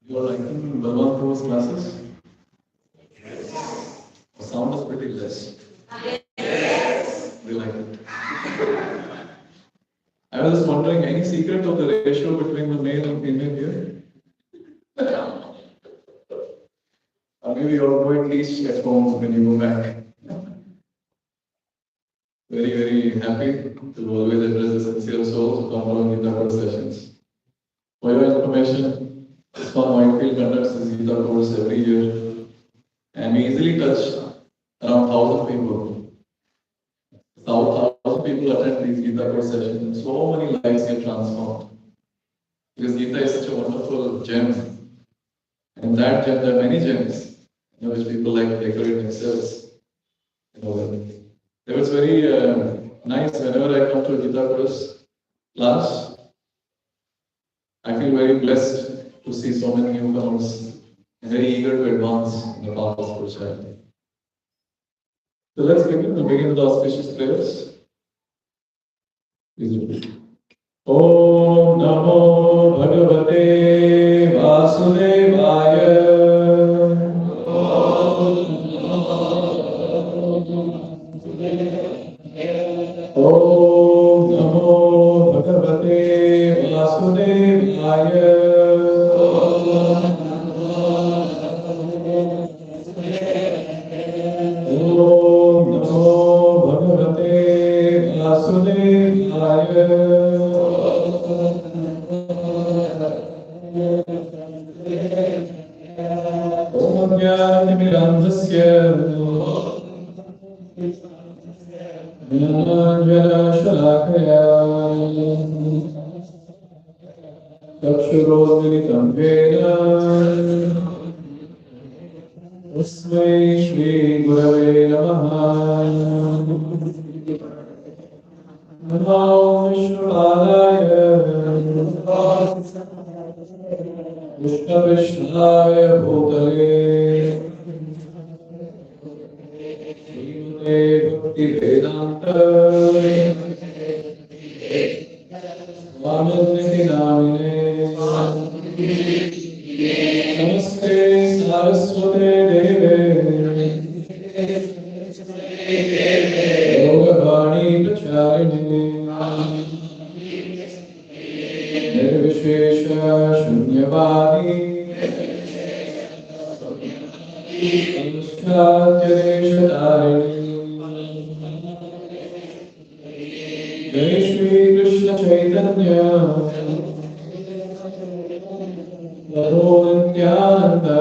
You are liking Balwant classes? The sound is pretty less. They like it. I was just wondering, any secret of the ratio between the male and female here? Or maybe you all go at least at home when you go back. Very, very happy to always address the sincere souls who come on Gita sessions. For your information, ISKCON Whitefield conducts this Gita course every year, and we easily touch around 1,000 people. 1,000 people attend these Gita course sessions, and so many lives get transformed. Because Gita is such a wonderful gem, and that gem, there are many gems, which people like to decorate themselves. It was very nice whenever I come to a Gita course class. I feel very blessed to see so many newcomers and very eager to advance in the path of spirituality. So let's begin. We'll begin with the auspicious prayers. Please repeat. Om Namo Bhagavate Vasudevaya. Om Namo Bhagavate Vasudevaya. Om Namo Bhagavate Vasudevaya. Om Jnanamirandhasya Jnananjana-shalakaya Chakshuromilitam Vena Tasmai Shri Gurave Namaha. Namo Vishnupadaya Vishnu-Vishnaya Bhutale Bhakti Vedanta Swami Namine Namaste Saraswate Deve Yogavani Pracharine Nirvishesha Shunyavadi Anushkatyareshatarine. Jai Shri Krishna Chaitanya Prabhu Nityananda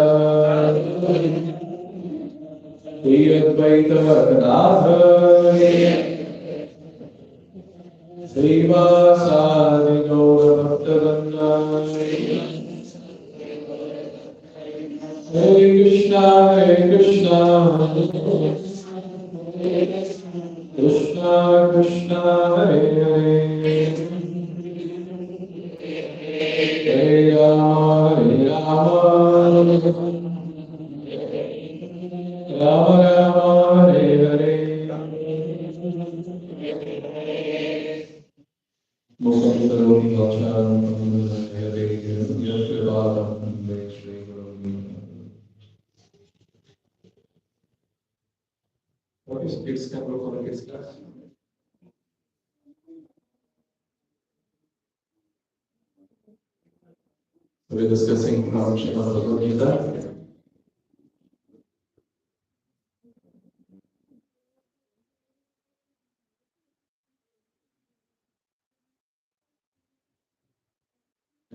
Shri Advaita Gadadhar Srivasadi Gaura Bhaktivinoda. Hare Krishna, Krishna Krishna, Hare Hare, Hare Rama, Rama Rama, Hare Hare. Mukha Sarvati Vacharam Hare Yashrivadam Shri Guru. What is kids can go for a kids class? We're discussing from Srimad Bhagavad Gita.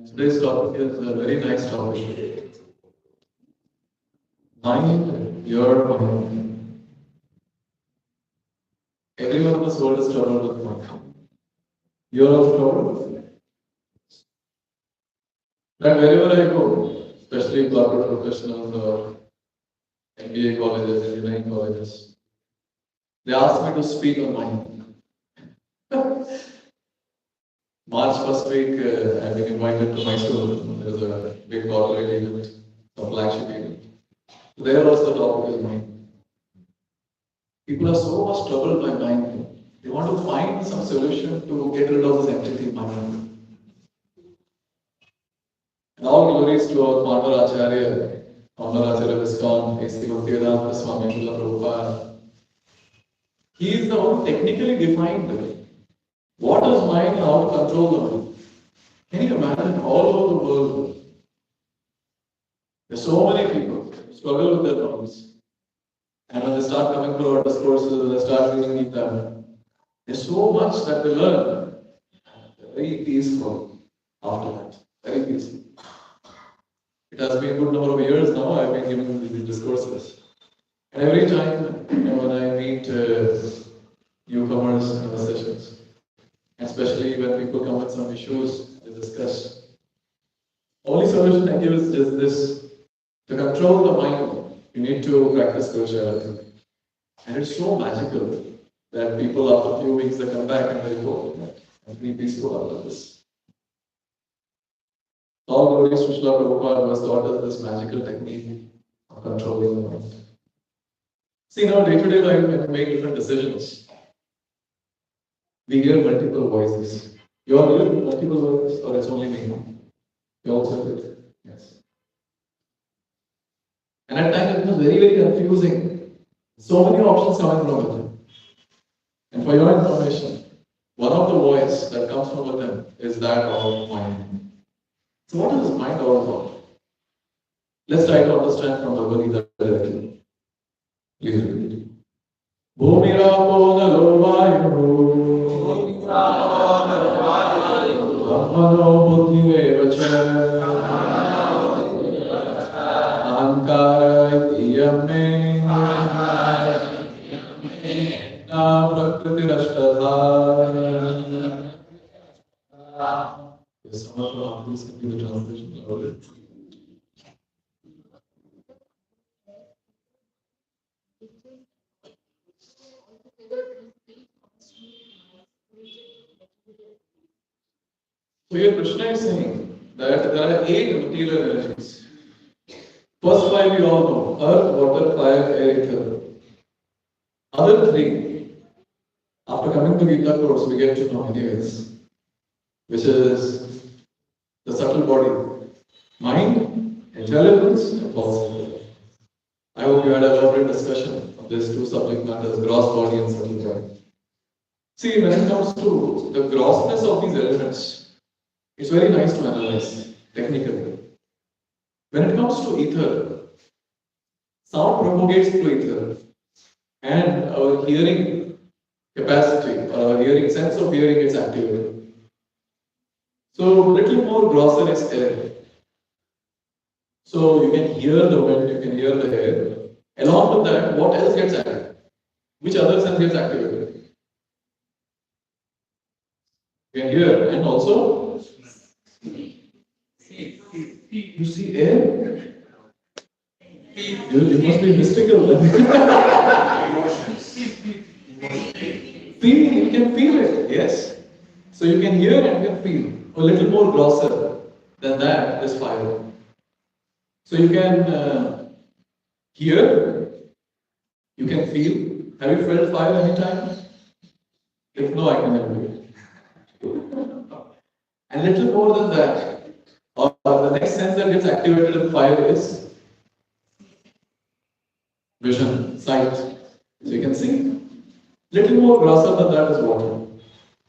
Today's topic is a very nice topic. Mind your mind. Everyone in this world is troubled with mind. You're also troubled. And wherever I go, especially corporate professionals or MBA colleges, engineering colleges, they ask me to speak on mind. March first week, I've been invited to Mysore. There's a big corporate event, a flagship event. There also the topic is mind. People are so much troubled by mind. They want to find some solution to get rid of this entity mind. And all glories to our Founder Acharya, Founder Acharya Viscon, A.C. Bhaktivedanta Swami Srila Prabhupada. He is the one technically defined what is mind and how to control the mind. Can you imagine all over the world? There's so many people who struggle with their minds. And when they start coming through our discourses, when they start reading Gita, there's so much that they learn. Very peaceful after that. Very peaceful. It has been a good number of years now I've been giving these discourses. And every time when I meet newcomers in the sessions, especially when people come with some issues to discuss, only solution I give is just this: to control the mind, you need to practice spirituality. And it's so magical that people after a few weeks they come back and they go, I'm pretty peaceful after this. All glories to Srila Prabhupada was taught us this magical technique of controlling the mind. See, now day-to-day life, when we make different decisions, we hear multiple voices. You all hear multiple voices, or it's only me? You also hear it? Yes. And at times it becomes very, very confusing. So many options coming from within. And for your information, one of the voices that comes from within is that of mind. So what is this mind all about? Let's try to understand from Bhagavad Gita directly. Please read. Bhumirapo nalo vayu Brahmano buddhivevacha Ahankara iti na prakritirashtadha. Yes, some of our authors can do the translation about it. So here Krishna is saying that there are 8 material energies. First 5 we all know: earth, water, fire, air, ether. Other 3, after coming to Gita course, we get to know anyways, which is the subtle body, mind, intelligence, and false. I hope you had a lovely discussion of these 2 subject matters: gross body and subtle body. See, when it comes to the grossness of these elements, it's very nice to analyze technically. When it comes to ether, sound propagates through ether, and our hearing capacity or our hearing sense of hearing is activated. So, little more grosser is air. So, you can hear the wind, you can hear the air. Along with that, what else gets activated? Which other sense gets activated? You can hear, and also you see air. You must be mystical. Feel, you can feel it, yes. So you can hear and you can feel. A little more grosser than that is fire. So you can hear, you can feel. Have you felt fire anytime? If no, I can help you. And little more than that, or the next sense that gets activated in fire is vision, sight. So you can see. Little more grosser than that is water.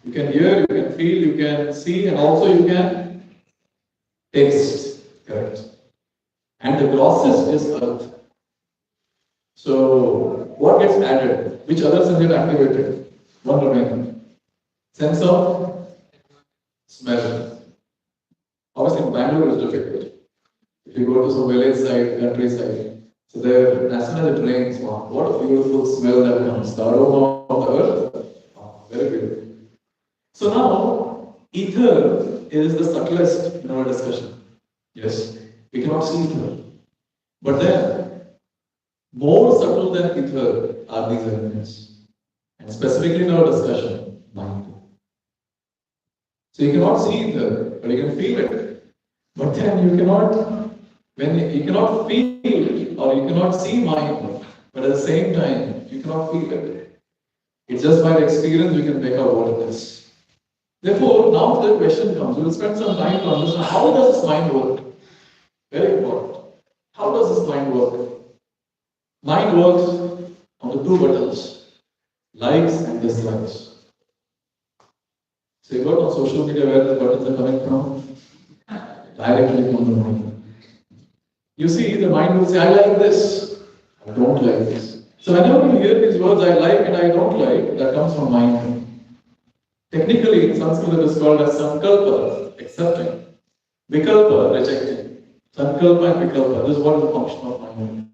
You can hear, you can feel, you can see, and also you can taste. Correct. And the grossest is earth. So what gets added? Which other sense get activated? One remaining. Sense of smell. Obviously, Bangalore is difficult. If you go to some village side, countryside, so there, as soon as it rains, wow, what a beautiful smell that comes. The aroma of the earth, wow, very beautiful. So now, ether is the subtlest in our discussion. Yes, we cannot see ether. But then, more subtle than ether are these elements. And specifically in our discussion, mind. So you cannot see ether, but you can feel it. But then you cannot, when you cannot feel it, or you cannot see mind, but at the same time, you cannot feel it. It's just by experience we can make out what it is. Therefore, now the question comes, we will spend some time to understand how does this mind work? Very important. How does this mind work? Mind works on the two buttons, likes and dislikes. So you got on social media where the buttons are coming from? Directly from the mind. You see, the mind will say, I like this, I don't like this. So whenever you hear these words, I like and I don't like, that comes from mind. Technically, in Sanskrit, it is called as sankalpa, accepting. Vikalpa, rejecting. Sankalpa and vikalpa, this is what is the function of mind.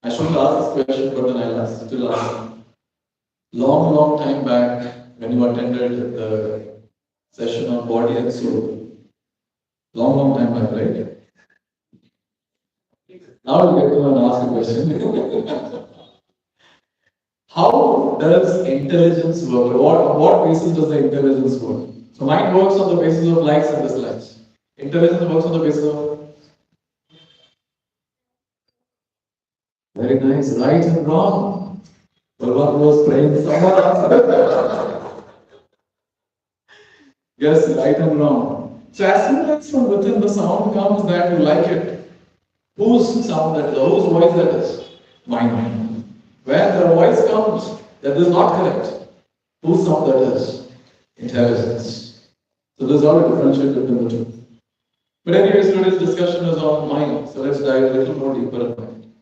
I shouldn't ask this question, but then I'll still ask. Long time back, when you attended the session on body and soul, long time back, right? Now I'll get to and ask a question. How does intelligence work? What basis does the intelligence work? So mind works on the basis of likes and dislikes. Intelligence works on the basis of very nice, right and wrong. Well, one was praying, someone answered. Yes, right and wrong. So as soon as from within the sound comes that you like it, whose sound that is, whose voice that is? Mine. When the voice comes that is not correct, whose sound that is? Intelligence. So there's all a differentiate between the two. But anyways, today's discussion is on mind, so let's dive a little more deeper in mind.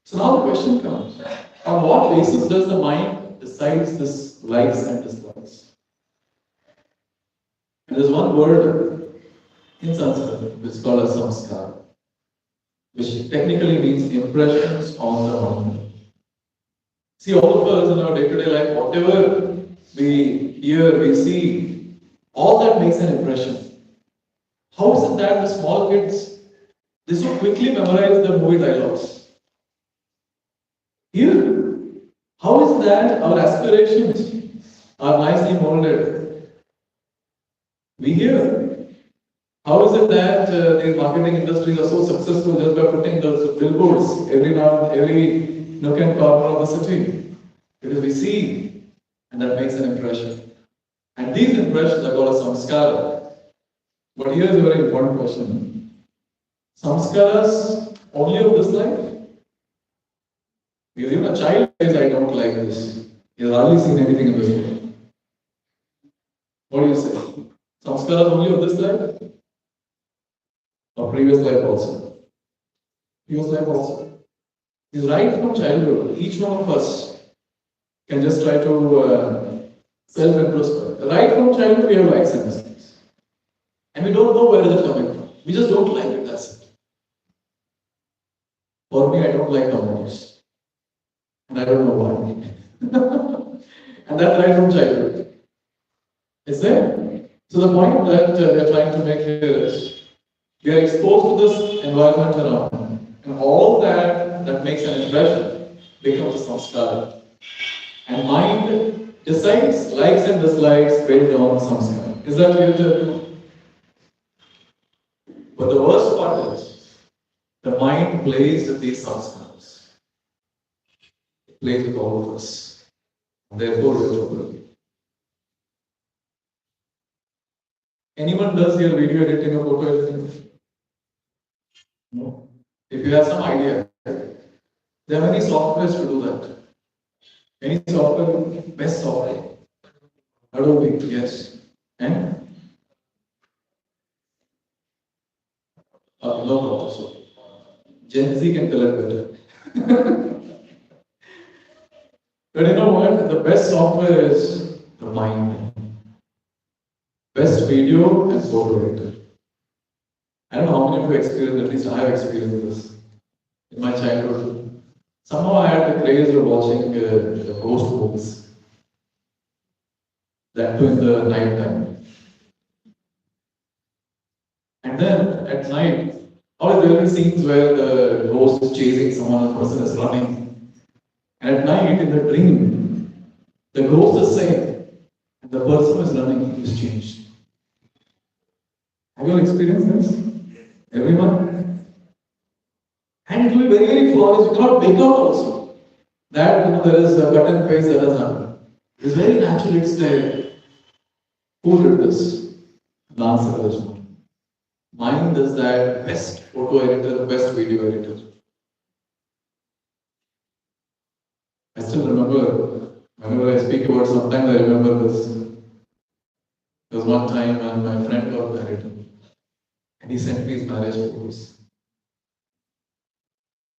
So now the question comes, on what basis does the mind decides this likes and dislikes? And there's one word in Sanskrit which is called as samskara, which technically means impressions on the mind. See, all of us in our day-to-day life, whatever we hear, we see, all that makes an impression. How is it that the small kids, they so quickly memorize the movie dialogues? Here, how is that our aspirations are nicely molded? We hear. How is it that these marketing industries are so successful just by putting those billboards every nook and corner of the city? Because we see, and that makes an impression. And these impressions are called as samskara. But here is a very important question. Samskaras only of this life? Because even a child says, I don't like this. He has hardly seen anything in this world. What do you say? Samskaras only of this life? Or previous life also? Previous life also. Because right from childhood, each one of us can just try to self-introspect. Right from childhood, we have likes and dislikes. And we don't know where it is coming from. We just don't like it, that's it. For me, I don't like harmonies. And I don't know why. And that's right from childhood. Is there? So the point that we're trying to make here is, we are exposed to this environment around, and all that makes an impression becomes a samskara. And mind decides likes and dislikes based on samskara. Is that clear to everyone? But the worst part is, the mind plays with these samskaras. It plays with all of us. Therefore, we're children. Anyone does here video editing or photo editing? No. If you have some idea, there are many softwares to do that. Any software, best software. Adobe, yes. And? No problem. So, Gen Z can tell it better. But you know what? The best software is the mind. Best video and photo editor. I don't know how many of you experienced, at least I have experienced this in my childhood. Somehow I had the craze of watching the ghost movies. That too in the night time. And then at night, or there will be scenes where the ghost is chasing someone, the person is running. And at night in the dream, the ghost is saying, and the person is running, he is changed. Have you all experienced this? Everyone? And it will be very flawless. You cannot make out also that there is a cut and paste that has happened. It's very natural, it's there. Who did this? The answer is not. Mind is that best photo editor, best video editor. I still remember, whenever I speak about sometimes I remember this. There was one time when my friend got married and he sent me his marriage photos.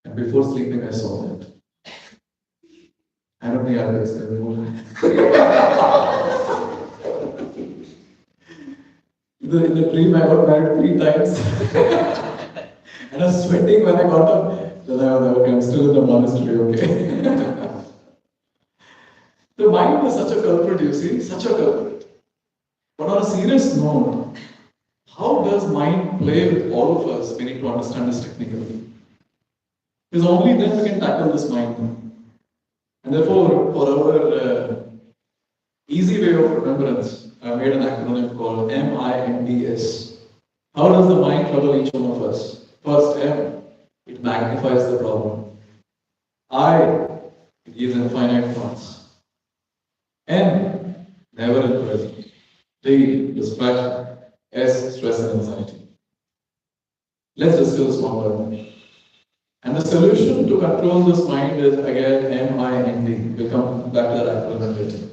And before sleeping I saw that. I don't think I'll explain in the dream I got married 3 times. And I was sweating when I got up. Then I was okay, I'm still in the monastery, okay. The mind is such a culprit, you see, such a culprit. But on a serious note, how does mind play with all of us? We need to understand this technically. Because only then we can tackle this mind. And therefore, for our easy way of remembrance, I made an acronym called MINDS. How does the mind trouble each one of us? First, M, it magnifies the problem. I, it gives infinite thoughts. N, never in present. D, distraction. S, stress and anxiety. Let's discuss one by one. And the solution to control this mind is again MIND. We'll come back to that acronym later.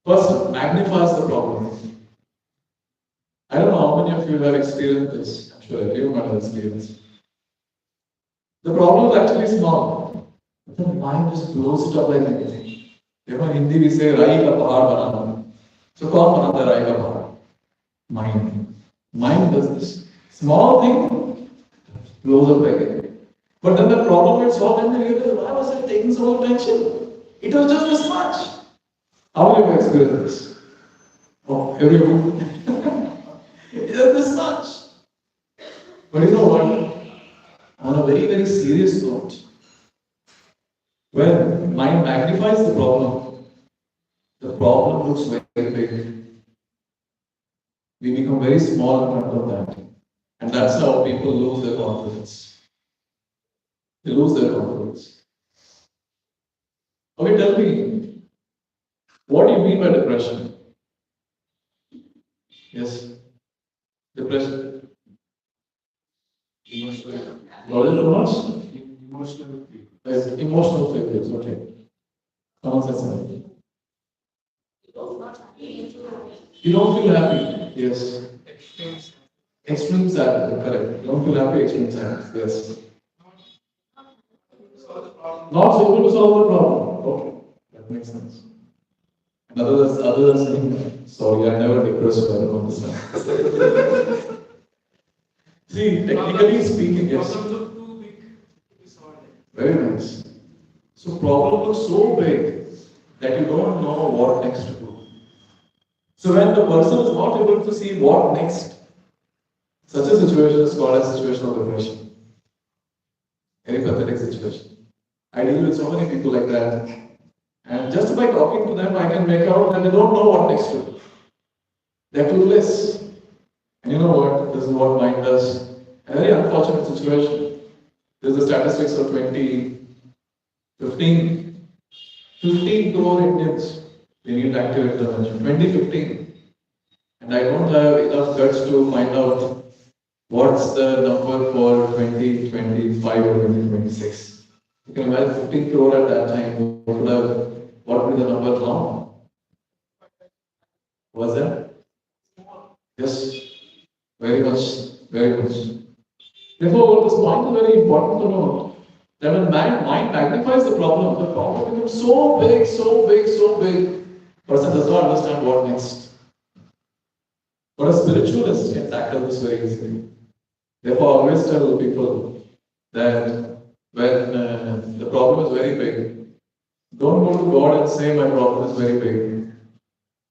First, magnifies the problem. I don't know how many of you have experienced this. I'm sure everyone has experienced. The problem is actually small. But the mind just blows it up like anything. You know, in Hindi we say, Rai ka pahad banana. So, kaun banata hai Rai ka pahad? Mind. Mind does this. Small thing blows up like anything. But then the problem is solved and you realize, why was it taking so much attention? It was just this much. How have you experienced this? Oh, everyone. It's just this much. But you know what? On a very, very serious note, when mind magnifies the problem looks very big. We become very small in front of that. And that's how people lose their confidence. They lose their confidence. Okay, tell me, what do you mean by depression? Yes? Depression? Emotional. What is it much? Emotional failures. Emotional failures, okay. Someone said something. You don't feel happy. Yes. Extreme sadness, correct. You don't feel happy, extreme sadness. Yes. Not able to solve the problem. Okay. That makes sense. And other than saying, sorry, I never depressed, so I don't understand. See, technically speaking, yes. Very nice. So problem looks so big that you don't know what next to do. So when the person is not able to see what next, such a situation is called a situation of depression. Very pathetic situation. I deal with so many people like that. And just by talking to them, I can make out that they don't know what next to do. They're clueless. And you know what? This is what mind does. A very unfortunate situation. There's the statistics of 2015. 15 crore Indians, they need active intervention. 2015. And I don't have enough guts to find out what's the number for 2025 or 2026. You can imagine 15 crore at that time. What would be the number now? Was that? Yes, very much, very much. Therefore, this point is very important to know that when mind magnifies the problem becomes so big, so big, so big, person does not understand what next. But a spiritualist can tackle this very easily. Therefore, I always tell people that when the problem is very big, don't go to God and say, my problem is very big.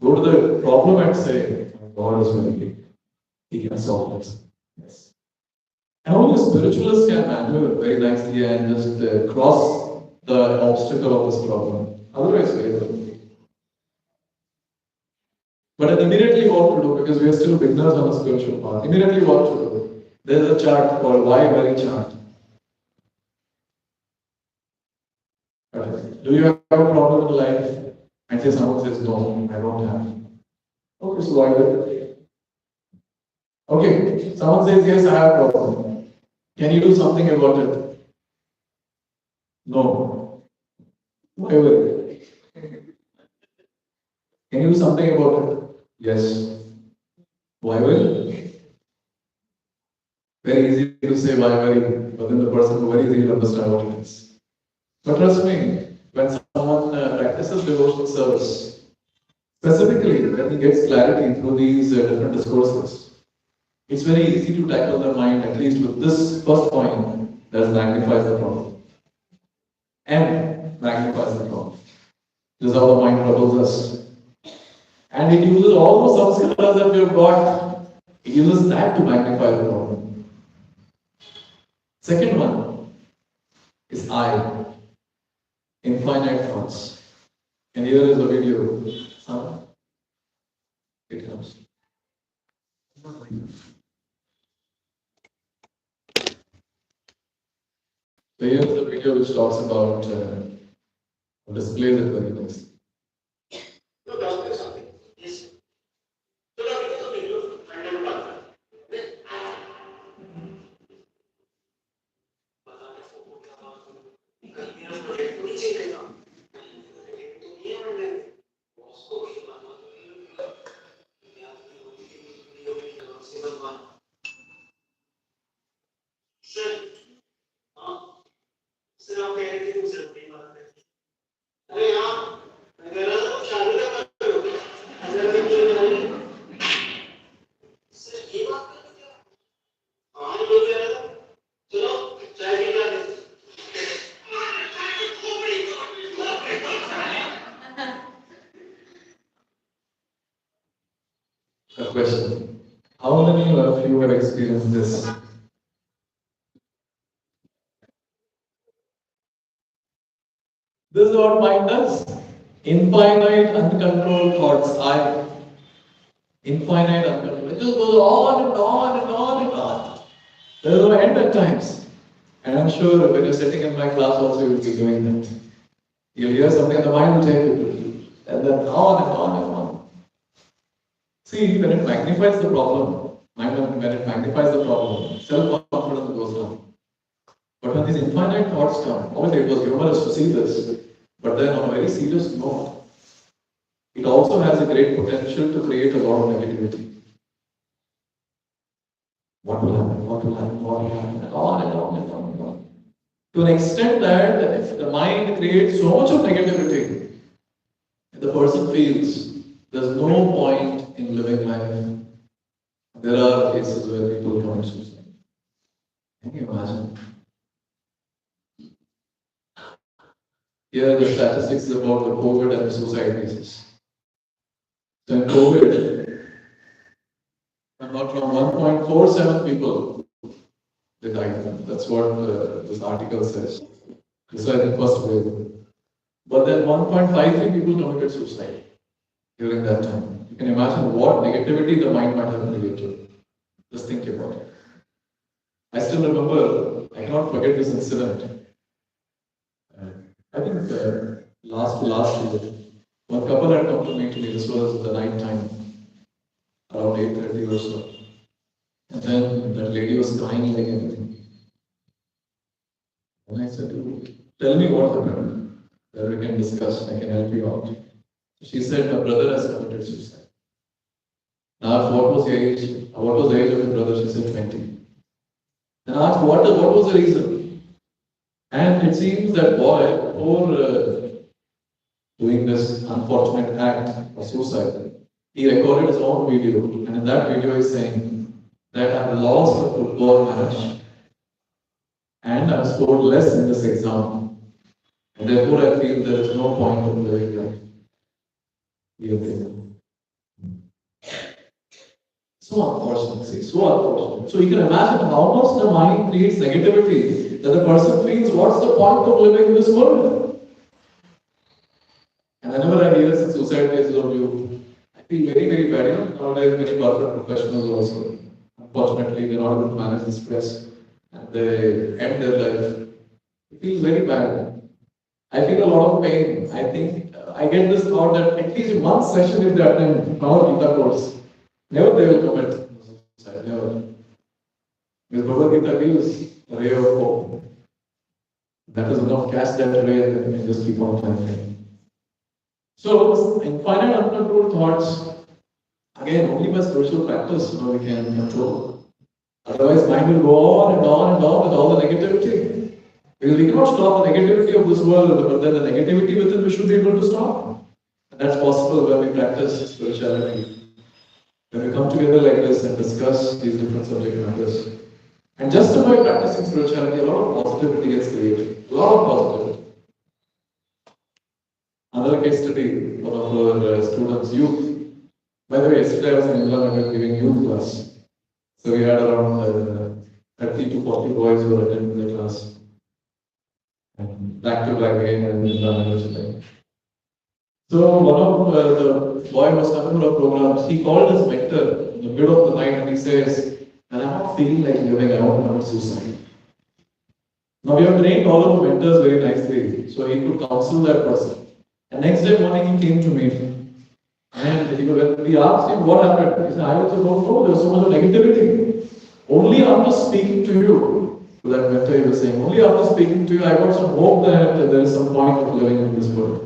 Go to the problem and say, my God is very big. He can solve it. Yes. And only spiritualists can handle it very nicely and just cross the obstacle of this problem. Otherwise, very difficult. But then immediately what to do, because we are still beginners on the spiritual path. Immediately what to do? There is a chart called why very chart. Do you have a problem in life? And say someone says, no, I don't have. Okay, so why very? Okay, someone says, yes, I have a problem. Can you do something about it? No. Why will you? Can you do something about it? Yes. Why will you? Very easy to say why worry, but then the person who worries, he'll understand what it is. But trust me, when someone practices devotional service, specifically when he gets clarity through these different discourses, it's very easy to tackle the mind, at least with this first point that magnifies the problem. M magnifies the problem. This is how the mind troubles us. And it uses all those samskaras that we have got, it uses that to magnify the problem. Second one is I, infinite thoughts. And here is a video. It comes. So here is the video which talks about displays it very nicely. A question. How many of you have experienced this? This is what mind does. Infinite, uncontrolled thoughts. Infinite, uncontrolled. It just goes on and on and on and on. There is no end at times. And I'm sure when you're sitting in my class also you will be doing that. You'll hear something and the mind will take you to it. And then on and on and on. See, when it magnifies the problem, when it magnifies the problem, self-confidence goes down. But when these infinite thoughts come, obviously it was humorous to see this, but then on a very serious note, it also has a great potential to create a lot of negativity. What will happen? What will happen? What will happen? And on and on and on and on. To an extent that if the mind creates so much of negativity, the person feels there's no point in living life. There are cases where people commit suicide. Can you imagine? Here are the statistics about the COVID and suicide cases. So in COVID, about from 1.47 people they died. That's what this article says. This was the first wave. But then 1.53 people committed suicide during that time. You can imagine what negativity the mind might have created. Just think about it. I still remember, I cannot forget this incident. I think last year, one couple had come to meet me. This was the night time, around 8:30 or so. And then that lady was crying like anything. And I said, tell me what happened, that we can discuss, I can help you out. She said, her brother has committed suicide. Now, what was the age? What was the age of her brother? She said 20. And I asked, what was the reason? And it seems that boy, before doing this unfortunate act of suicide, he recorded his own video. And in that video, he's saying that I've lost the football match and I've scored less in this exam. And therefore, I feel there is no point in living life. So unfortunate, so unfortunate. So you can imagine how much the mind creates negativity that the person feels, what's the point of living in this world? And whenever I hear suicide cases of you, I feel very, very bad. You know, nowadays many corporate professionals also, unfortunately, they're not able to manage the stress and they end their life. It feels very bad. I feel a lot of pain. I think I get this thought that at least one session if they attend our Gita course, never they will commit suicide, never. Because Bhagavad Gita gives a ray of hope. That is enough, catch that ray and then just keep on climbing. So, infinite uncontrolled thoughts, again, only by spiritual practice we can control. Otherwise, mind will go on and on and on with all the negativity. Because we cannot stop the negativity of this world, but then the negativity within we should be able to stop. And that's possible when we practice spirituality. When we come together like this and discuss these different subject matters. And just by practicing spirituality, a lot of positivity gets created. A lot of positivity. Another case study, one of our students, youth. By the way, yesterday I was in Indiranagar giving youth class. So we had around 30 to 40 boys who were attending the class. And back to back again and Indiranagar today. So one of the boy was coming to a program. He called his mentor in the middle of the night and he says, "And I'm not feeling like living, I want to commit suicide." Now we have trained all of our mentors very nicely, so he could counsel that person. And next day morning he came to me. And we asked him what happened. He said, "I also don't know, there was so much of negativity. Only after speaking to you," to that mentor he was saying, "only after speaking to you, I got some hope that there is some point of living in this world."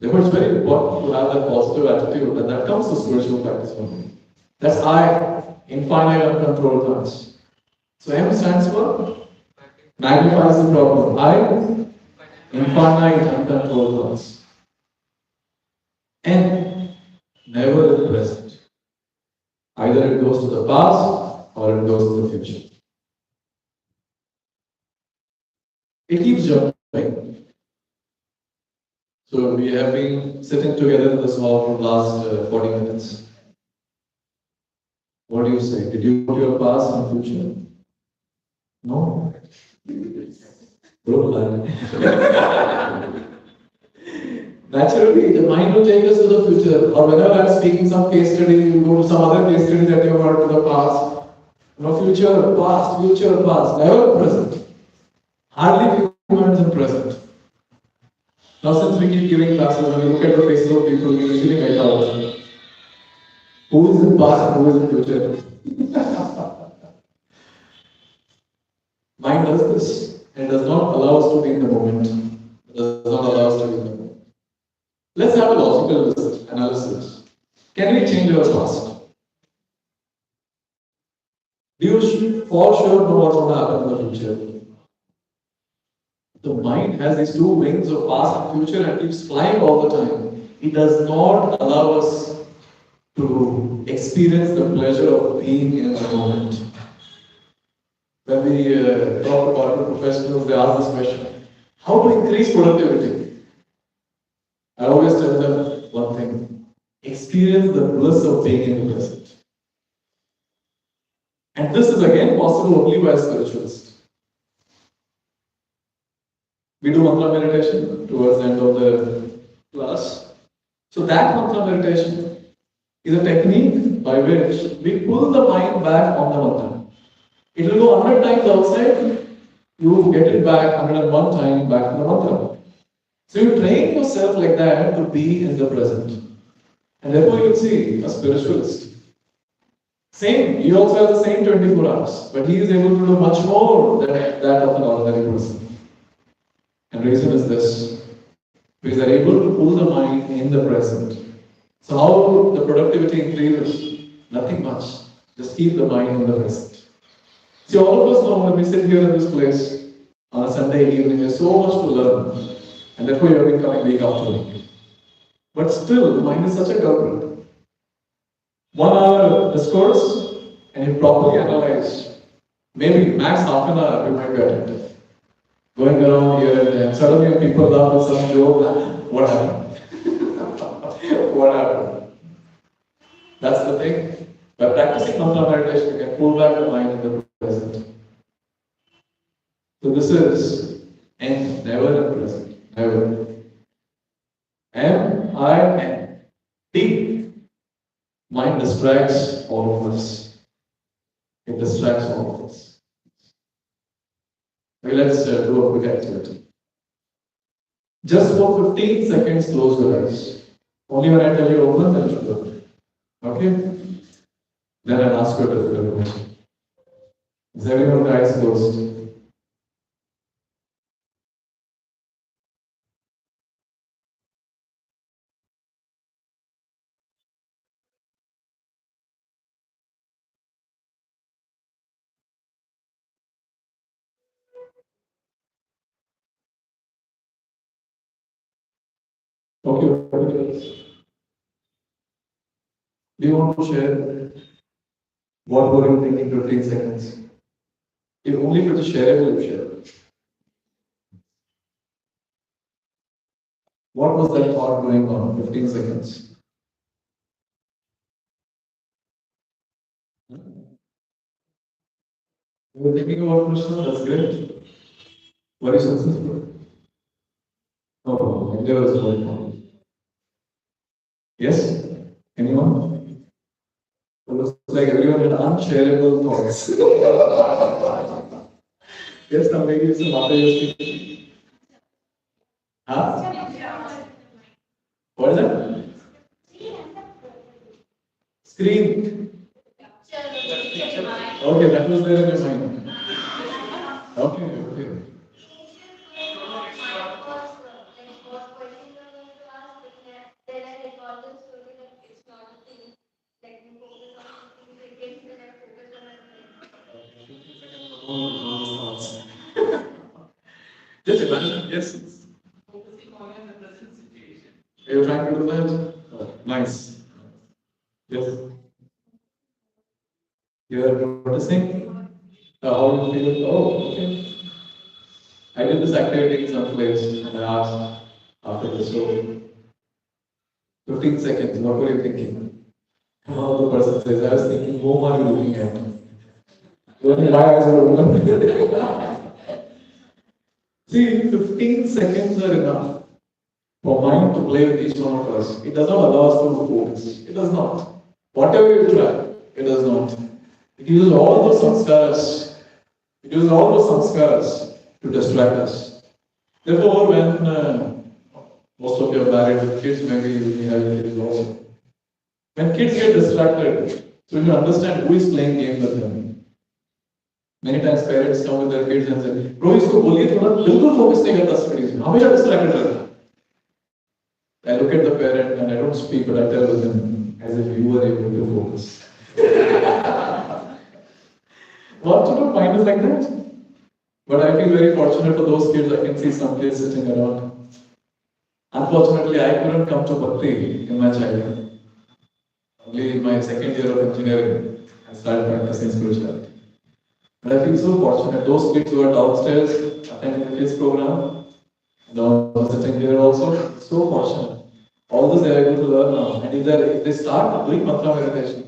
Therefore, it's very important to have that positive attitude, and that comes to spiritual practice for me. That's I, infinite uncontrolled thoughts. So M stands for magnifies the problem. I, infinite uncontrolled thoughts. N, never in present. Either it goes to the past or it goes to the future. It keeps jumping. So we have been sitting together in this hall for the last 40 minutes. What do you say? Did you go to your past and future? No. Don't lie. Naturally, the mind will take us to the future. Or whenever I'm speaking some case study, you go to some other case study that you have heard to the past. Future, past. Never present. Hardly few moments in present. Now, since we keep giving classes, when we look at the faces of people, we usually make out who is in past and who is in future. Mind does this. It does not allow us to be in the moment. It does not allow us to be in the moment. Let's have a logical analysis. Can we change our past? Do you for sure know what's going to happen in the future? The mind has these two wings of past and future and keeps flying all the time. It does not allow us to experience the pleasure of being in the moment. When we talk to corporate professionals, they ask this question: how to increase productivity? I always tell them one thing: experience the bliss of being in the present. And this is again possible only by a spiritualist. We do mantra meditation towards the end of the class. So that mantra meditation is a technique by which we pull the mind back on the mantra. It will go 100 times outside, you get it back 101 times back to the mantra. So you train yourself like that to be in the present. And therefore you see a spiritualist. Same, he also has the same 24 hours, but he is able to do much more than that of an ordinary person. And the reason is this: because they are able to pull the mind in the present. So how the productivity increases? Nothing much. Just keep the mind in the present. See, all of us know when we sit here in this place on a Sunday evening, there's so much to learn. And therefore you have been coming week after week. But still, the mind is such a culprit. 1 hour discourse, and you properly analyze, maybe max half an hour you might be attentive. Going around here and there, suddenly people laugh with some joke. What happened? What happened? That's the thing. By practicing mantra meditation, you can pull back the mind in the present. So this is N, never in present. Never. M, I, N. D. Mind distracts all of us. It distracts all of us. Okay, let's do a quick activity. Just for 15 seconds, close your eyes. Only when I tell you open, then you should open. Okay? Then I'll ask you a difficult question. Is everyone's eyes closed? Okay, okay. Do you want to share what were you thinking 15 seconds? If only for the shareable, you share. What was that thought going on? 15 seconds. You were thinking about Krishna, that's great. Very successful. Oh, endeavor is going on. Yes? Anyone? It looks like everyone had unshareable thoughts. Yes, now maybe some other speaking. Huh? What is that? Screen. Okay, that was there in your mind. Okay, okay. Just imagine, yes. You're trying to do that? Oh, nice. Yes. You're noticing how you feel. Oh, okay. I did this activity in some place and I asked after the show, 15 seconds, what were you thinking? And one of the person says, I was thinking, whom are you looking at? When my eyes are open. See, 15 seconds are enough for mind to play with each one of us. It does not allow us to focus. It does not. Whatever you try, it does not. It uses all those samskaras. It uses all those samskaras to distract us. Therefore, when most of you are married with kids, maybe you have kids also. When kids get distracted, so you understand who is playing game with them. Many times parents come with their kids and say, "Bro, इसको बोलिए थोड़ा बिल्कुल focus नहीं करता studies में, हमेशा distracted रहता है." I look at the parent and I don't speak, but I tell them as if you were able to focus. What sort of mind is like that? But I feel very fortunate for those kids. I can see some kids sitting around. Unfortunately, I couldn't come to Bhakti in my childhood. Only in my second year of engineering, I started practicing spirituality. But I feel so fortunate. Those kids who are downstairs attending the kids program, and also sitting here also, so fortunate. All this they are able to learn now. And if they start doing mantra meditation,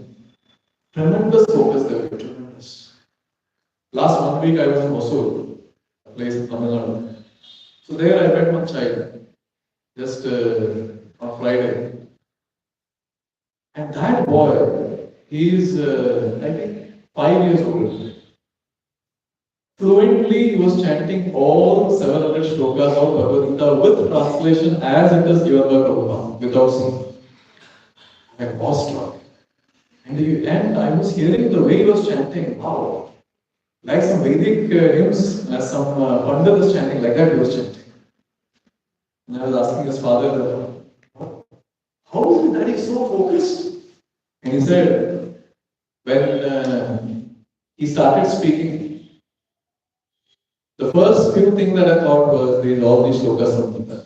tremendous focus they will get, tremendous. Last 1 week I was in Hosur, a place in Tamil Nadu. So there I met one child, just on Friday. And that boy, he is, I think, 5 years old. Fluently, he was chanting all 700 shlokas of Bhagavad Gita with translation as it is given by Prabhupada, without singing. I was struck. And I was hearing the way he was chanting, wow. Like some Vedic hymns, as some Pandit was chanting, like that he was chanting. And I was asking his father, how is it that he's so focused? And he said, when he started speaking, the first few things that I thought was these all these shlokas of Gita.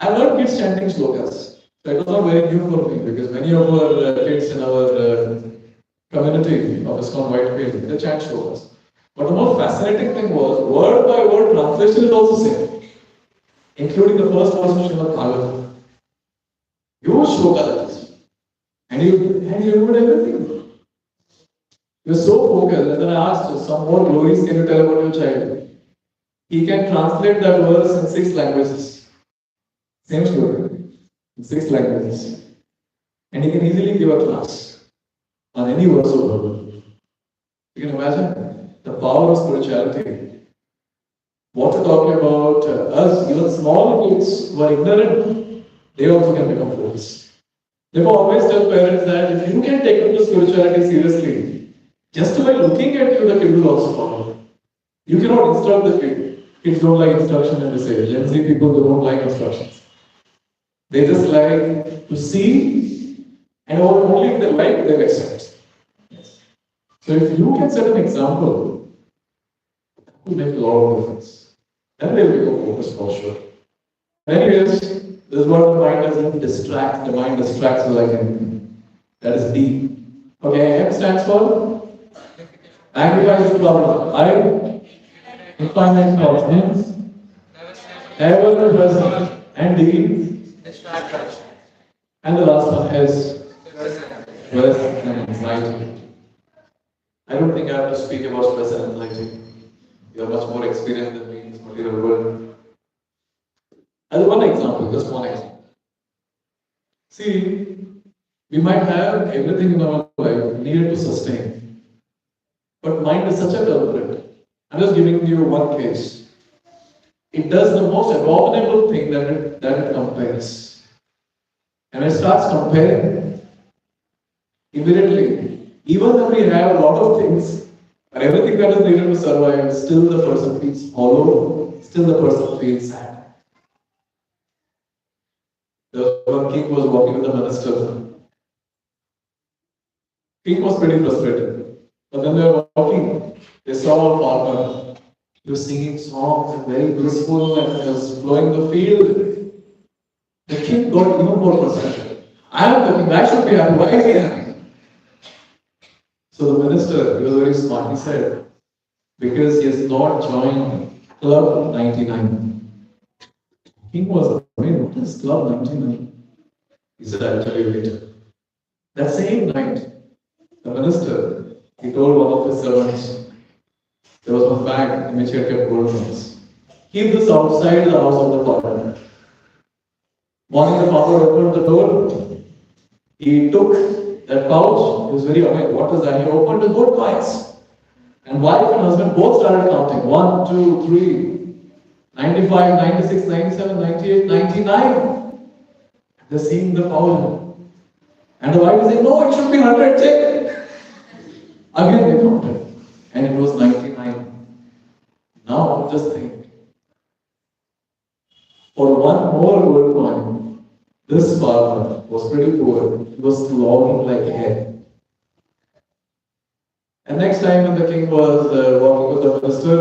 I've heard kids chanting shlokas. So it was not very new for me because many of our kids in our community of ISKCON Whitefield, they chant shlokas. But the more fascinating thing was, word by word translation is also same, including the first verse of Srimad Bhagavatam. Huge shloka that is. And you remember everything. He was so focused, and then I asked some more glories can you tell about your child? He can translate that verse in 6 languages. Same story. In 6 languages. And he can easily give a class on any verse of the Bible. You can imagine the power of spirituality. What we're talking about, us, even small kids who are ignorant, they also can become focused. Therefore, always tell parents that if you can take up the spirituality seriously, Just by looking at you, the kid will also follow. You cannot instruct the kid. Kids don't like instruction in this age. Gen Z people don't like instructions. They just like to see, and only if they like, they accept. So if you can set an example, it will make a lot of difference. Then they will become focused for sure. Anyways, this is what the mind doesn't distract. The mind distracts like anything. That is D. Okay, M stands for amplifies the problem. I, infinite thoughts, ever present, and D. And the last one is stress and anxiety. I don't think I have to speak about stress and anxiety. You are much more experienced than me in this material world. As one example, just one example. See, we might have everything in our life needed to sustain, but mind is such a culprit. I'm just giving you one case. It does the most abominable thing that it compares. And it starts comparing immediately. Even when we have a lot of things and everything that is needed to survive, still the person feels hollow, still the person feels sad. The one king was walking with the minister. King was pretty frustrated. But then they were walking, they saw a farmer. He was singing songs and very blissful and he was blowing the field. The king got even more frustrated. I am the king, I should be happy. Why is he happy? So the minister, he was very smart, he said, because he has not joined Club 99. King was amazed, what is Club 99? He said, I'll tell you later. That same night, the minister, he told one of his servants, there was one bag in which he had kept gold coins. Keep this outside the house of the farmer. Morning the farmer opened the door. He took that pouch. He was very amazed. What is that? He opened the gold coins. And wife and husband both started counting. 1, 2, 3, 95, 96, 97, 98, 99. They're seeing the pouch. And the wife is saying, no, it should be 100. Check. Again they counted. And it was 99. Now just think. For one more gold coin, this farmer was pretty poor. He was logging like hell. And next time when the king was walking with the minister,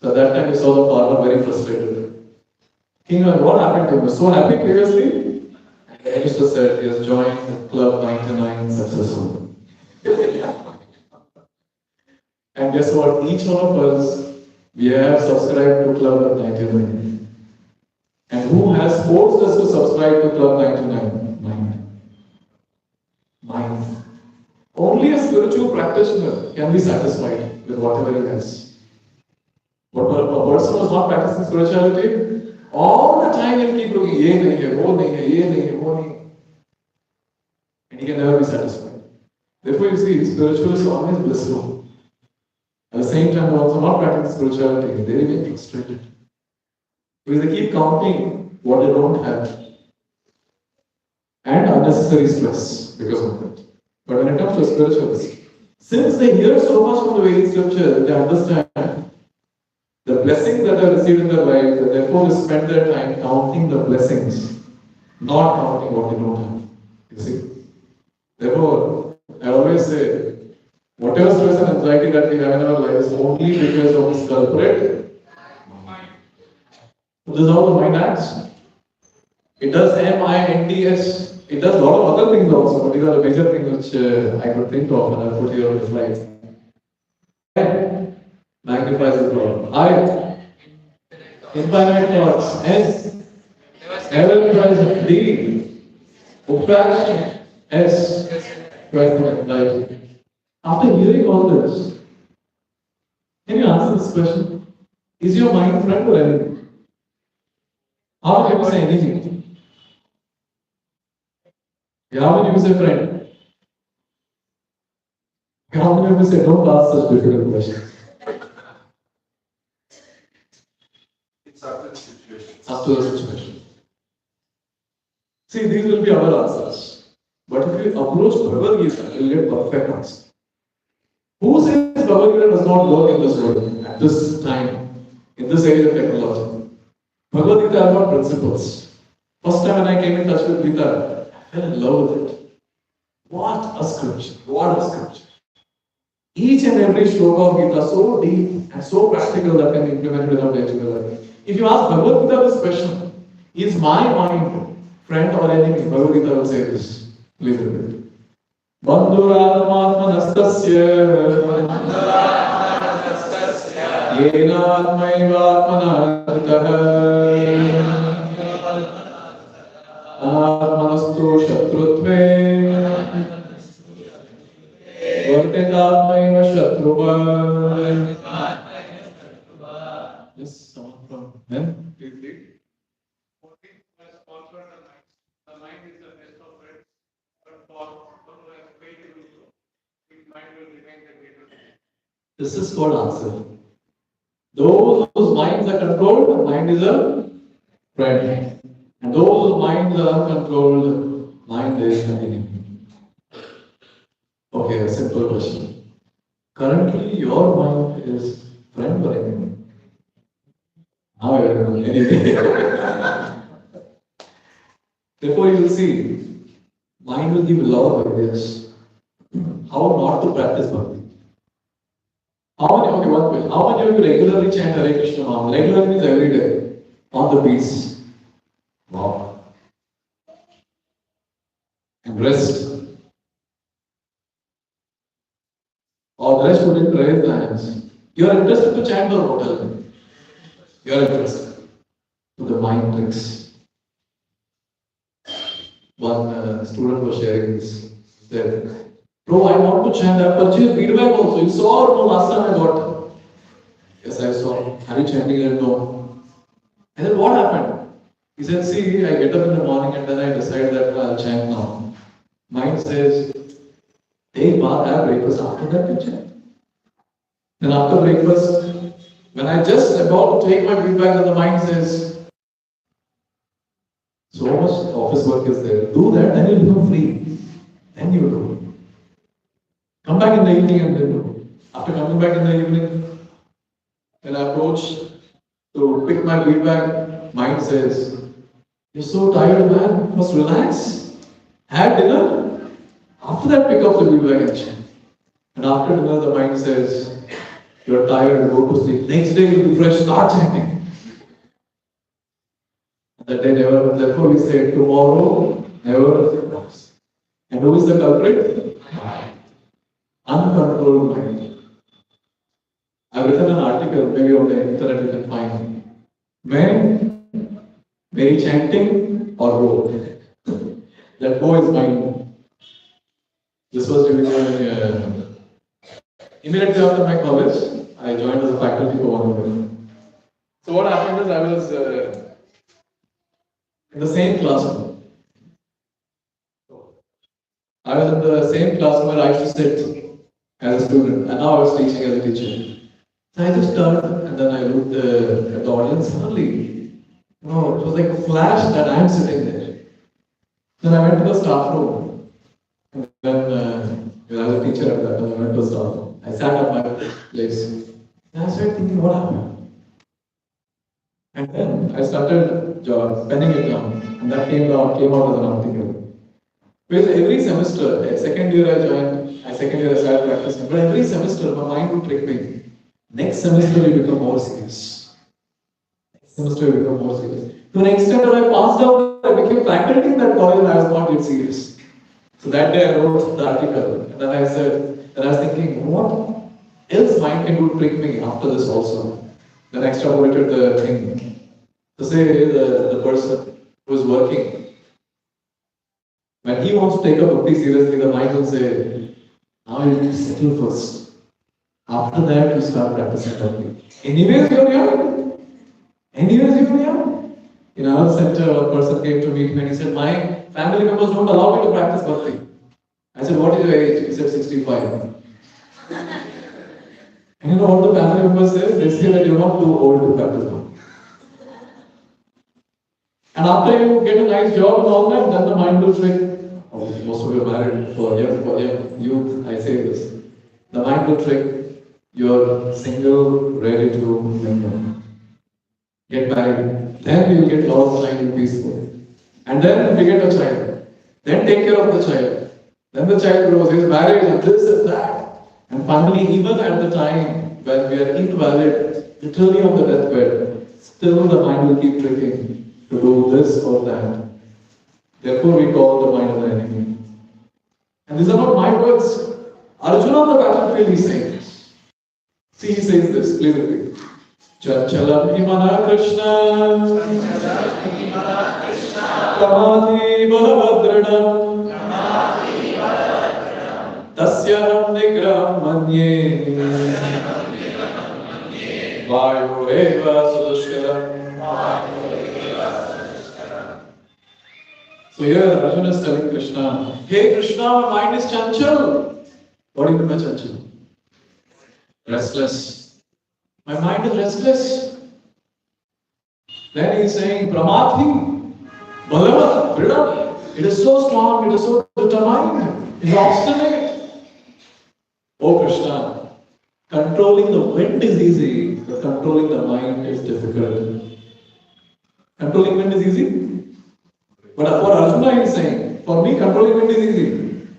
so at that time he saw the farmer very frustrated. King, what happened to him? He was so happy previously. And the minister said he has joined Club 99 successful. And guess what? Each one of us, we have subscribed to Club 99. And who has forced us to subscribe to Club 99? Mind. Mind. Only a spiritual practitioner can be satisfied with whatever he has. But a person who is not practicing spirituality, all the time he'll keep looking, ye nahi hai, wo nahi hai, ye nahi hai, wo nahi hai. And he can never be satisfied. Therefore, you see, spiritual is always blissful. At the same time, they're also not practicing spirituality, they remain frustrated. Because they keep counting what they don't have. And unnecessary stress because of that. But when it comes to spiritualists, since they hear so much from the Vedic scripture, they understand the blessings that are received in their life, and therefore they spend their time counting the blessings, not counting what they don't have. You see? Therefore, I always say, whatever stress and anxiety that we have in our life is only because of this culprit. This is how the mind acts. It does MINDS. It does a lot of other things also, but these are the major things which I could think of and I put here on the slides. I magnifies the problem. I, infinite thoughts. S, ever present. D, oppression. S, present life. After hearing all this, can you answer this question? Is your mind friend or enemy? How can you say anything? How many of you say friend? How many of you say don't ask such difficult questions? It's up to the situation. Up to the situation. See, these will be our answers. But if you approach Bhagavad Gita, you will get perfect answer. Bhagavad Gita does not work in this world at this time, in this age of technology. Bhagavad Gita are not principles. First time when I came in touch with Gita, I fell in love with it. What a scripture! What a scripture! Each and every shloka of Gita so deep and so practical that can be implemented in our day-to-day life. If you ask Bhagavad Gita this question, is my mind friend or enemy? Bhagavad Gita will say this. Please repeat. Bandhuratmatmanastasya yenatmaivatmanartah atmanastu shatrutve vartitatmaiva shatruva. Yes, someone from them, please read. The mind is the best of friends, but for this is called answer. Those whose minds are controlled, the mind is a friend. And those whose minds are uncontrolled, mind is an enemy. Okay, a simple question. Currently, your mind is friend or enemy? Now you are enemy. Therefore, you will see, mind will give a lot of ideas. How not to practice bhakti. How many, okay, one question. How many of you regularly chant Hare Krishna Maha? Regularly means every day. On the beats. Wow. And rest. Or the rest wouldn't raise the hands. You are interested to chant or what? Tell me. You are interested to the mind tricks. One student was sharing this. Said, bro, I want to chant. I purchased feedback also. You saw or no last time I got? Yes, I saw. Are you chanting it? No. I said, what happened? He said, see, I get up in the morning and then I decide that I'll chant now. Mind says, take bath, have breakfast. After that, you chant. Then after breakfast, when I just about to take my feedback, then the mind says, so much office work is there. Do that, then you'll become free. Then you do. Come back in the evening and then do. After coming back in the evening, when I approach to pick my feedback, mind says, you're so tired, man. You must relax. Have dinner. After that, pick up the feedback and chant. And after dinner, the mind says, you're tired, go to sleep. Next day, you'll be fresh, start chanting. That day never, therefore we say tomorrow never comes. And who is the culprit? Uncontrolled mind. I've written an article, maybe on the internet you can find. Men, very chanting or go. That go is mind. This was during immediately after my college, I joined as a faculty for 1 year. So what happened is I was in the same classroom. I was in the same classroom where I used to sit as a student, and now I was teaching as a teacher. So I just turned and then I looked at the audience. Suddenly, it was like a flash that I am sitting there. Then I went to the staff room. And then, I was a teacher at that time, I went to the staff room. I sat at my place. And I started thinking, what happened? And then I started penning it down, and that came out as an article. Because every semester, second year I started practicing, but every semester my mind would trick me. Next semester you become more serious. To an extent that I passed out, I became faculty in that college and I was not yet serious. So that day I wrote the article, and then I was thinking, what else mind can do to trick me after this also? Then I extrapolated the thing. So say the person who is working, when he wants to take up bhakti seriously, the mind will say, now you need to settle first. After that, you start practicing bhakti. Anyways, you're young. In our center, a person came to meet me and he said, my family members don't allow me to practice bhakti. I said, what is your age? He said, 65. And you know what the family members say? They say that you're not too old to practice bhakti. And after you get a nice job and all that, then the mind will trick. Most of you are married for young youth, I say this. The mind will trick. you're single, ready to mingle. Get married. Then you'll get lost, shining, peaceful. And then we get a child. Then take care of the child. Then the child grows, he's married, and this and that. And finally, even at the time when we are invalid, literally on the deathbed, still the mind will keep tricking to do this or that. Therefore, we call the mind as an enemy. And these are not my words. Arjuna on the battlefield is saying this. See, he says this, please repeat. Chanchalam himana Krishna Kamati Balavadranam Tasyaham Nigram Manye Vayu Eva Sudushkaram. So here Arjuna is telling Krishna, hey Krishna, my mind is chanchal. What do you mean by chanchal? Restless. My mind is restless. Then he is saying, Pramathi, Balavat, Vrida. It is so strong, it is so determined, it is obstinate. Oh Krishna, controlling the wind is easy, but controlling the mind is difficult. Controlling wind is easy. But for Arjuna he is saying, for me controlling wind is easy,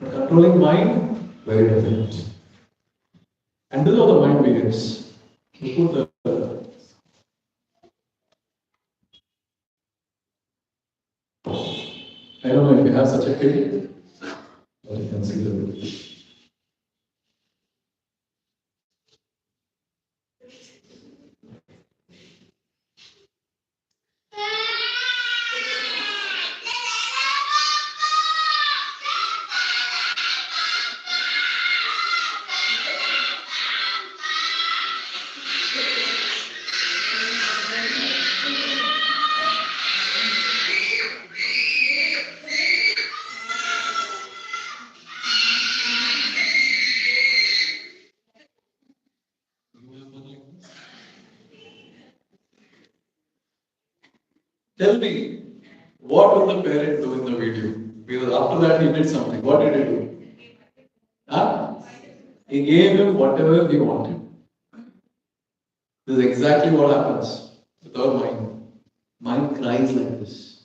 but controlling mind, very difficult. And this is how the mind begins. You put the I don't know if you have such a kid, but you can see the video. Tell me, what will the parent do in the video? Because after that he did something. What did he do? Huh? He gave him whatever he wanted. This is exactly what happens with our mind. Mind cries like this.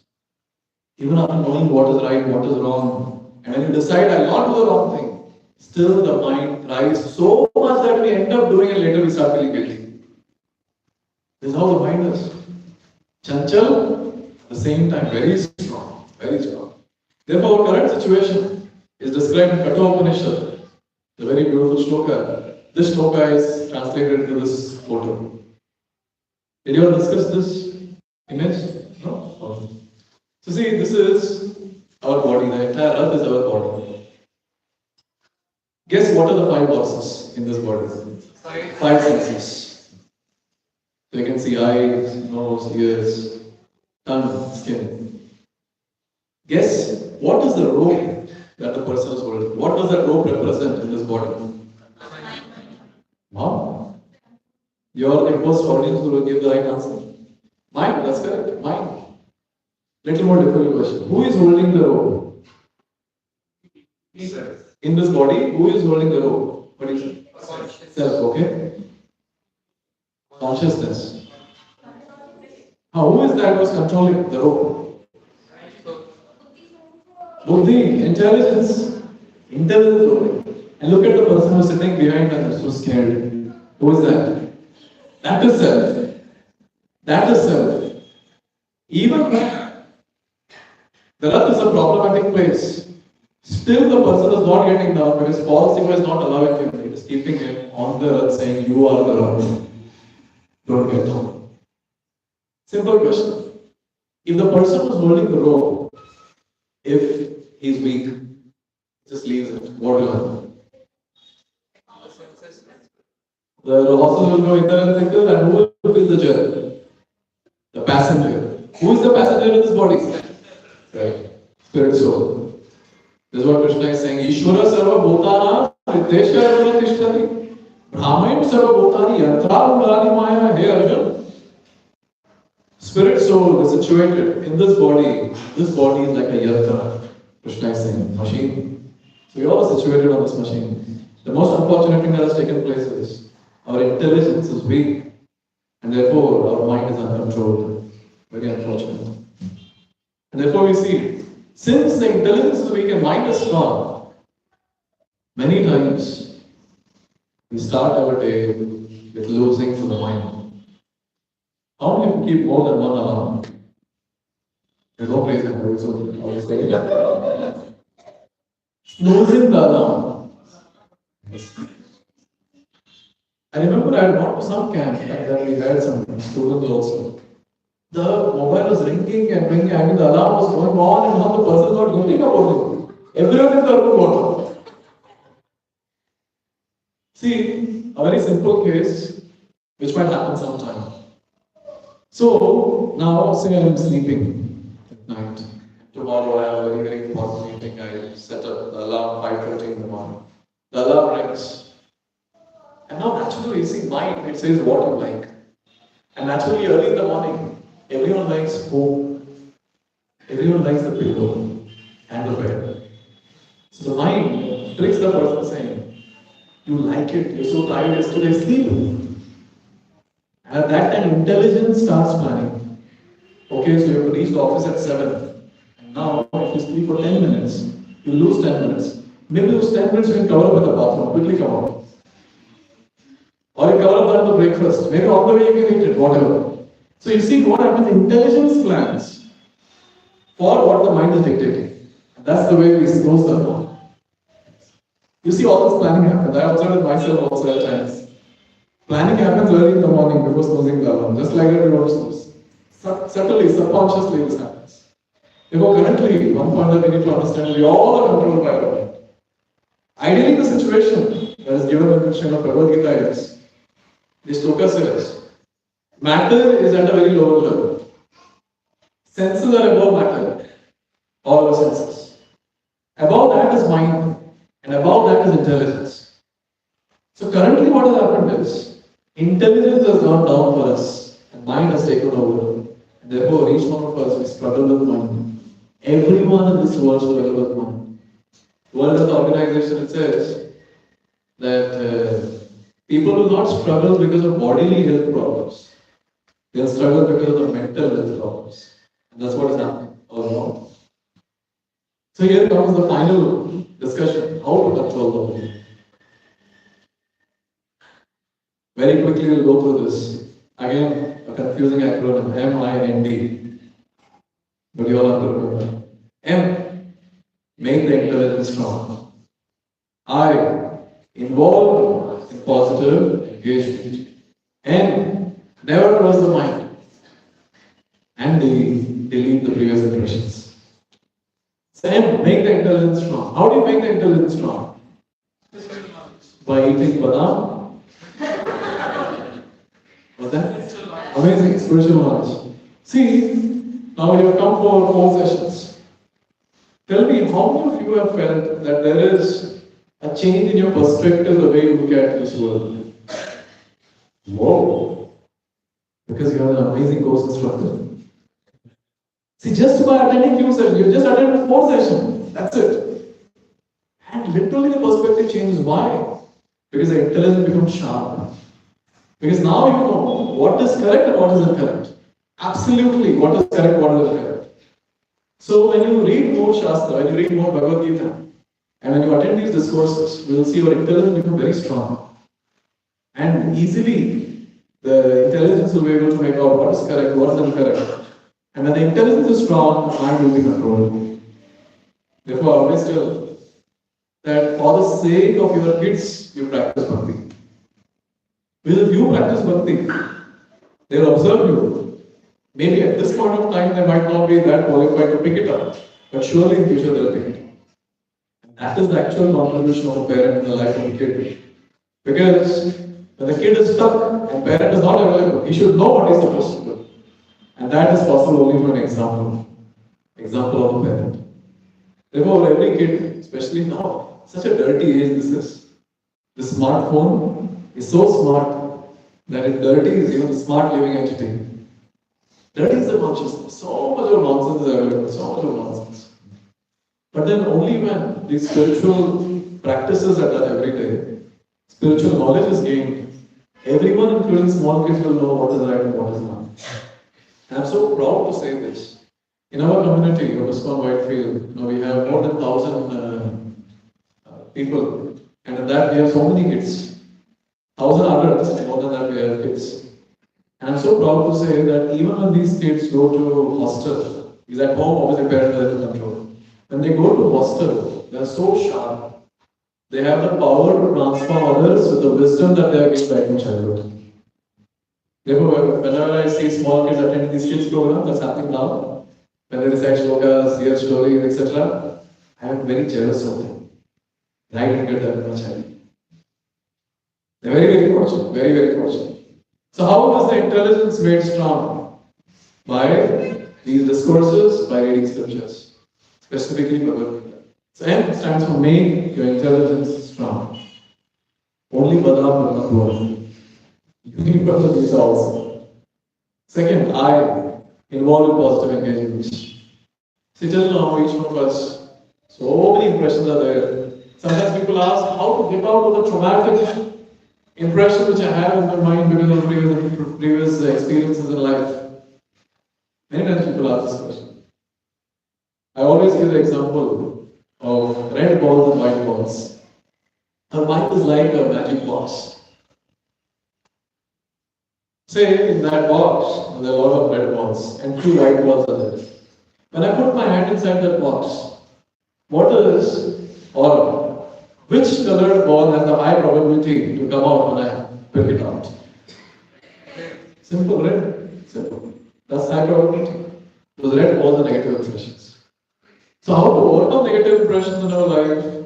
Even after knowing what is right, what is wrong, and when you decide I'll not do the wrong thing, still the mind cries so much that we end up doing it later we start feeling guilty. This is how the mind is. Chanchal, at the same time, very strong, very strong. Therefore, our current situation is described in Kathopanishad, the very beautiful shloka. This shloka is translated into this photo. Did you all discuss this image? No? Oh. So see, this is our body, the entire earth is our body. Guess what are the 5 boxes in this body? 5 senses. So you can see eyes, nose, ears, tongue, skin. Guess what is the rope that the person is holding? What does that rope represent in this body? Wow. Your imposed audience will give the right answer. Mind, that's correct. Mind. Little more difficult question. Who is holding the rope? In this body, who is holding the rope? What is it? Self, okay? Consciousness. Who is that who is controlling the rope? Buddhi, intelligence. Intelligence only. And look at the person who is sitting behind and is so scared. Who is that? That is self. That is self. Even when the earth is a problematic place, still the person is not getting down because false ego is not allowing him. It is keeping him on the earth saying, you are the wrong. Don't get down. Simple question. If the person who is holding the rope, if he is weak, just leaves it. What will happen? The horses will go Indiranagar and who will be the journey? The passenger. Who is the passenger in this body? Right. Spirit soul. This is what Krishna is saying. Ishvara sarva bhutana hriteshya arjuna tishtati. Brahmain sarva bhutani yantra mulani maya. Hey Arjuna. Spirit soul is situated in this body. This body is like a yantra. Krishna is saying, machine. So we all are situated on this machine. The most unfortunate thing that has taken place is Our intelligence is weak, and therefore our mind is uncontrolled. Very unfortunate. And therefore we see, since the intelligence is weak and mind is strong, many times we start our day with losing to the mind. How many people keep more than one alarm? There's no place in it, so always snoozing the alarm. I remember I had gone to some camp and then we had some students also. The mobile was ringing and ringing, I mean the alarm was going on and on, the person was not getting about it. Everyone in the room got up. See, a very simple case which might happen sometime. So now say I am sleeping at night. Tomorrow I have a very, very important meeting. I set up the alarm 5:30 in the morning. The alarm rings. And now naturally, see, mind, it says what you like. And naturally, early in the morning, everyone likes home. Everyone likes the pillow and the bed. So the mind tricks the person saying, you like it, you're so tired yesterday, sleep. And at that time, intelligence starts planning. Okay, so you have to reach the office at 7. And now, if you sleep for 10 minutes, you lose 10 minutes. Maybe those 10 minutes you can cover up in the bathroom, quickly come out. Or you cover up that in the breakfast. Maybe on the way you can eat it, whatever. So you see what happens, intelligence plans for what the mind is dictating. And that's the way we close the door. You see all this planning happens. I observed it myself also at times. Planning happens early in the morning before snoozing the alarm. Just like that we don't snooze. Subtly, subconsciously this happens. Therefore, currently, one point that we need to understand, we all are controlled by our mind. Ideally, the situation that is given in the Srimad Gita is, this sloka says, matter is at a very low level. Senses are above matter. All the senses. Above that is mind, and above that is intelligence. So currently what has happened is, intelligence has gone down for us, and mind has taken over. And therefore, each one of us, we struggle with mind. Everyone in this world struggles with mind. World Health Organization, it says that people will not struggle because of bodily health problems. They'll struggle because of the mental health problems. And that's what is happening all around. So here comes the final discussion, how to control the body. Very quickly we'll go through this. Again, a confusing acronym, MIND. But you all have to remember. M, make the intelligence strong. I, involve in positive engagement. N, never trust the mind. And D, delete the previous impressions. So M, make the intelligence strong. How do you make the intelligence strong? By eating badam. What's that? Amazing, spiritual knowledge. See, now you have come for 4 sessions. Tell me, how many of you have felt that there is a change in your perspective, the way you look at this world? Whoa! Because you have an amazing course instructor. See, just by attending few sessions, you just attended 4 sessions. That's it. And literally the perspective changes. Why? Because the intelligence becomes sharp. Because now you know what is correct and what is incorrect. Absolutely, what is correct, what is incorrect. So when you read more Shastra, when you read more Bhagavad Gita, and when you attend these discourses, you will see your intelligence become very strong. And easily, the intelligence will be able to make out what is correct, what is incorrect. And when the intelligence is strong, the mind will be controlled. Therefore, I always tell that for the sake of your kids, you practice bhakti. Because if you practice bhakti, they'll observe you. Maybe at this point of time, they might not be that qualified to pick it up, but surely in future they'll pick it up. And that is the actual contribution of a parent in the life of a kid. Because when the kid is stuck and parent is not available, he should know what he's supposed to do. And that is possible only through an example of a parent. Therefore, every kid, especially now, such a dirty age this is. The smartphone is so smart that it dirties even the smart living entity. Dirties the consciousness. So much of nonsense is available, so much of nonsense. But then only when these spiritual practices are done every day, spiritual knowledge is gained, Everyone, including small kids, will know what is right and what is not. And I'm so proud to say this. In our community of ISKCON Whitefield, we have more than 1,000 people, and in that we have so many kids. 1,000 adults, more than that we have kids. And I'm so proud to say that even when these kids go to hostel, because at home obviously parents are in control. When they go to hostel, they are so sharp. They have the power to transform others with the wisdom that they are given back in childhood. Therefore, whenever I see small kids attending these kids program, that's happening now. When they recite shlokas, hear stories, etc., I am very jealous of them. I didn't get that in my child. They're very, very fortunate. Very, very fortunate. So, how was the intelligence made strong? By these discourses, by reading scriptures, specifically Bhagavad Gita. So, M stands for make your intelligence strong. Only Badam will not work. You need Bhagavad Gita also. Second, I involve in positive engagement. See, till now, each one of us, so many impressions are there. Sometimes people ask how to get out of the traumatic impression which I have in my mind because of previous experiences in life. Many times people ask this question. I always give the example of red balls and white balls. Our mind is like a magic box. Say in that box, there are a lot of red balls and 2 white balls are there. When I put my hand inside that box, what is or which colored ball has the high probability to come out when I pick it out? Simple, right? Simple. That's high probability. Those red balls are negative impressions. So how to overcome negative impressions in our life?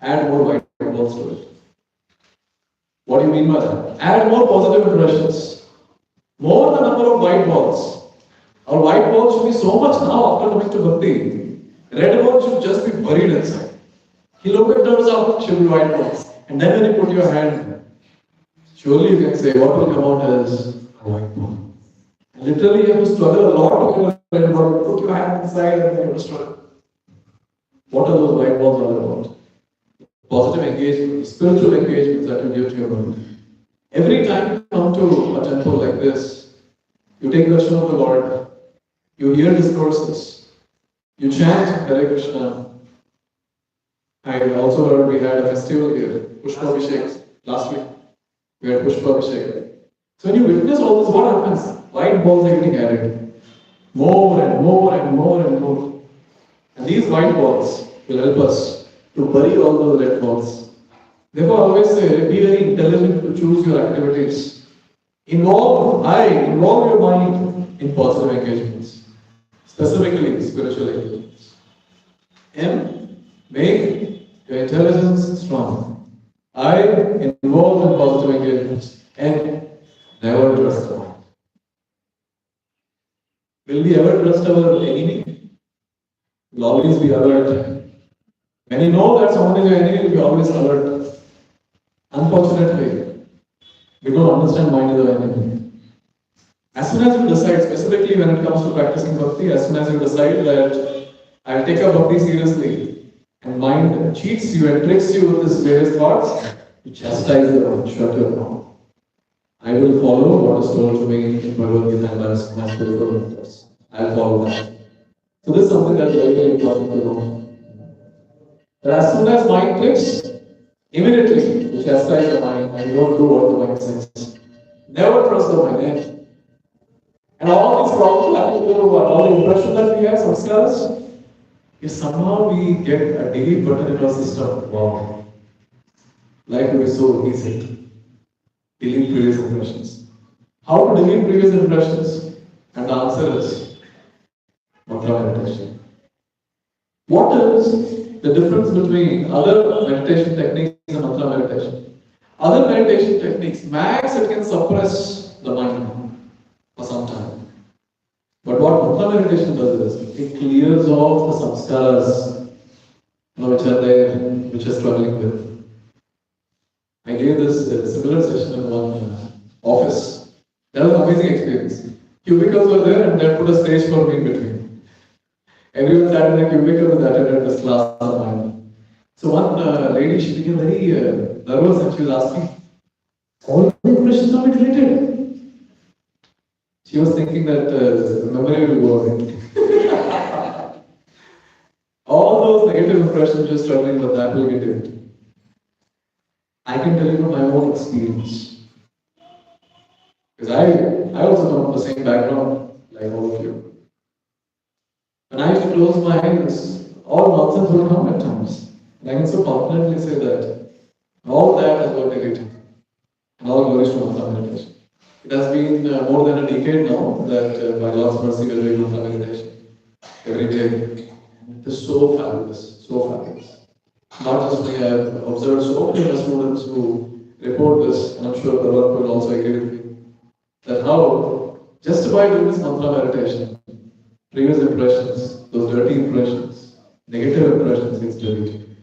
Add more white balls to it. What do you mean by that? Add more positive impressions. More the number of white balls. Our white balls should be so much now after coming to Bhakti. Red balls should just be buried inside. Kilometers out should be white balls. And then when you put your hand, surely you can say what will come out is a white ball. And literally you have to struggle a lot to get a red ball. Put your hand inside and then you struggle. What are those white balls all about? Positive engagement, spiritual engagement that you give to your mind. Every time you come to a temple like this, you take darshan of the Lord, you hear discourses, you chant Hare Krishna. I also heard we had a festival here, Pushpa Abhishek, last week. We had Pushpa Abhishek. So when you witness all this, what happens? White balls are getting added. More and more and more and more. And these white balls will help us to bury all those red balls. Therefore, I always say, be very intelligent to choose your activities. Involve your mind in positive engagements, specifically spiritual engagements. M, make your intelligence strong. I, involve in positive engagements. N, never trust the mind. Will we ever trust our enemy? We'll always be alert. When you know that someone is your enemy, you'll be always alert. Unfortunately, we don't understand mind is our enemy. As soon as you decide, specifically when it comes to practicing bhakti, as soon as you decide that I'll take up bhakti seriously, and mind cheats you and tricks you with these various thoughts, you chastise the mind, shut your mouth. I will follow what is told to me in Bhagavad Gita and my spiritual mentors. I'll follow that. So this is something that's very, very important to know. That as soon as mind clicks, immediately you chastise the mind and you don't do what the mind says. Never trust the mind. And all these problems happen to all the impression that we have, samskaras, is somehow we get a delete button in our system. Wow. Life will be so easy. Delete previous impressions. How to delete previous impressions? And the answer is mantra meditation. What is the difference between other meditation techniques and mantra meditation? Other meditation techniques, max it can suppress the mind for some time. But what mantra meditation does is it clears off the samskaras which are there, which are struggling with. I gave this similar session in one office. That was an amazing experience. Cubicles were there and they put a stage for me in between. Everyone sat in a cubicle and attended this class of mine. So one lady, she became very nervous and she was asking, All the impressions will be deleted. She was thinking that the memory will go away. All those negative impressions you're struggling with, that will get deleted. I can tell you from my own experience. Because I also come from the same background like all of you. When I used to close my eyes, all nonsense would come at times. And I can so confidently say that all that has got deleted. And all glories to mantra meditation. It has been more than a decade now that by God's mercy we are doing mantra meditation every day. It is so fabulous, so fabulous. Not just we have observed so many of the students who report this, and I'm sure the Lord will also agree with me, that how just by doing this mantra meditation, previous impressions, those dirty impressions, negative impressions gets deleted.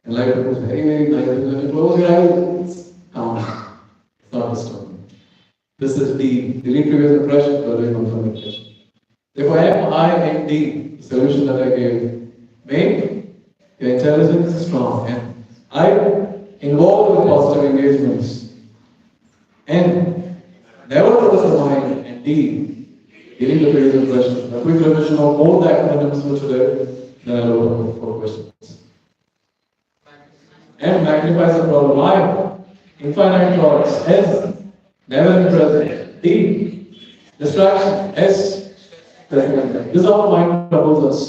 And life becomes very, very nice. When you close your eyes, it's calm. It's not disturbing. This is the delete previous impression for doing mantra meditation. Therefore, M, I, and D, the solution that I gave, make your intelligence strong. And I, involved with positive engagements. N, never close the mind. And D, delete the previous impression. A quick revision of all the acronyms for today, then I'll open up for questions. M, magnifies the problem. I, infinite thoughts. S, never in present. D, distraction. S, this is how the mind troubles us.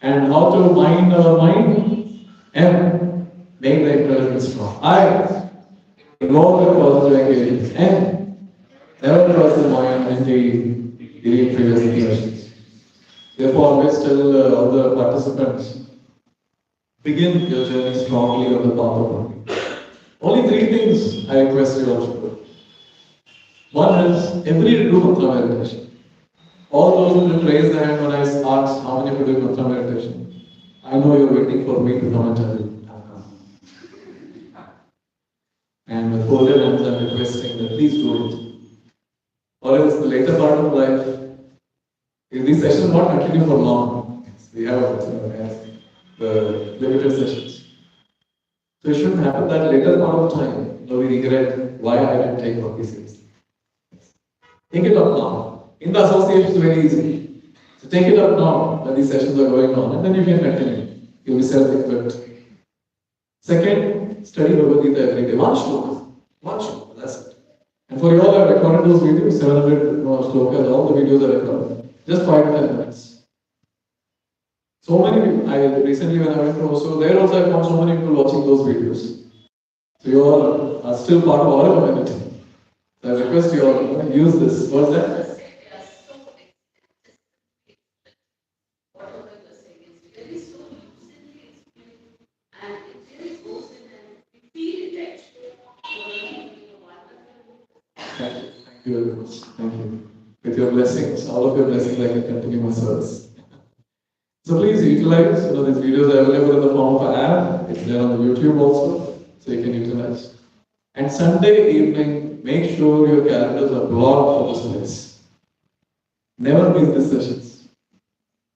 And how to mind our mind? M, make the intelligence strong. I, involve the positive engagements. N, never trust the mind and the previous impressions. Therefore, always tell all the participants, begin your journey strongly on the path of bhakti. Only three things I request you all to do. One is every day do mantra meditation. All those who will raise their hand when I ask how many people do mantra meditation, I know you're waiting for me to come and tell you. And with folded hands, I'm requesting that please do it. Or else the later part of life, these sessions will not continue for long. We have the limited sessions. So it shouldn't happen that later part of time, we regret why I didn't take bhakti seriously. Take it up now. In the association, it's very easy. So take it up now when these sessions are going on, and then you can continue. You'll be self-equipped. Second, study Bhagavad Gita every day. One shloka, that's it. And for you all, I've recorded those videos, 700 shlokas, all the videos are recorded. Just 5 to 10 minutes. So many people, recently when I went to Oslo, there also I found so many people watching those videos. So you all are still part of our community. So I request you all to use this. What's that? Thank you very much. Thank you. With your blessings, all of your blessings, I can continue my service. So please utilize, these videos are available in the form of an app. It's there on the YouTube also, so you can utilize. And Sunday evening, make sure your calendars are blocked for this place. Never miss these sessions.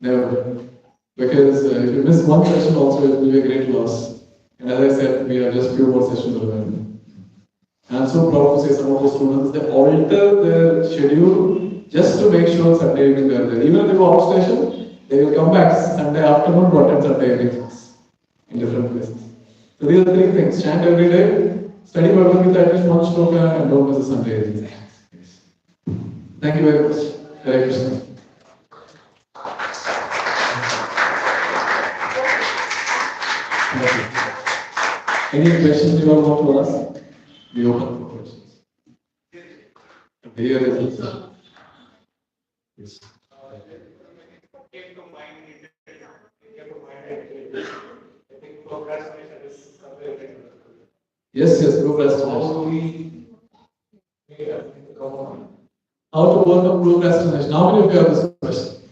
Never. Because if you miss one session also, it will be a great loss. And as I said, we have just few more sessions remaining. And I'm so proud to say some of the students, they alter their schedule just to make sure Sunday evening they are there. Even if they go outstation, they will come back Sunday afternoon to attend Sunday evening class in different places. So these are three things. Chant every day, study Bhagavad Gita at least one shloka, and don't miss a Sunday evening. Thank you very much. Hare Krishna. Any questions you all want to ask? We open for questions. Here is it. Yes. Yes, procrastination. How to overcome procrastination? How many of you have this question?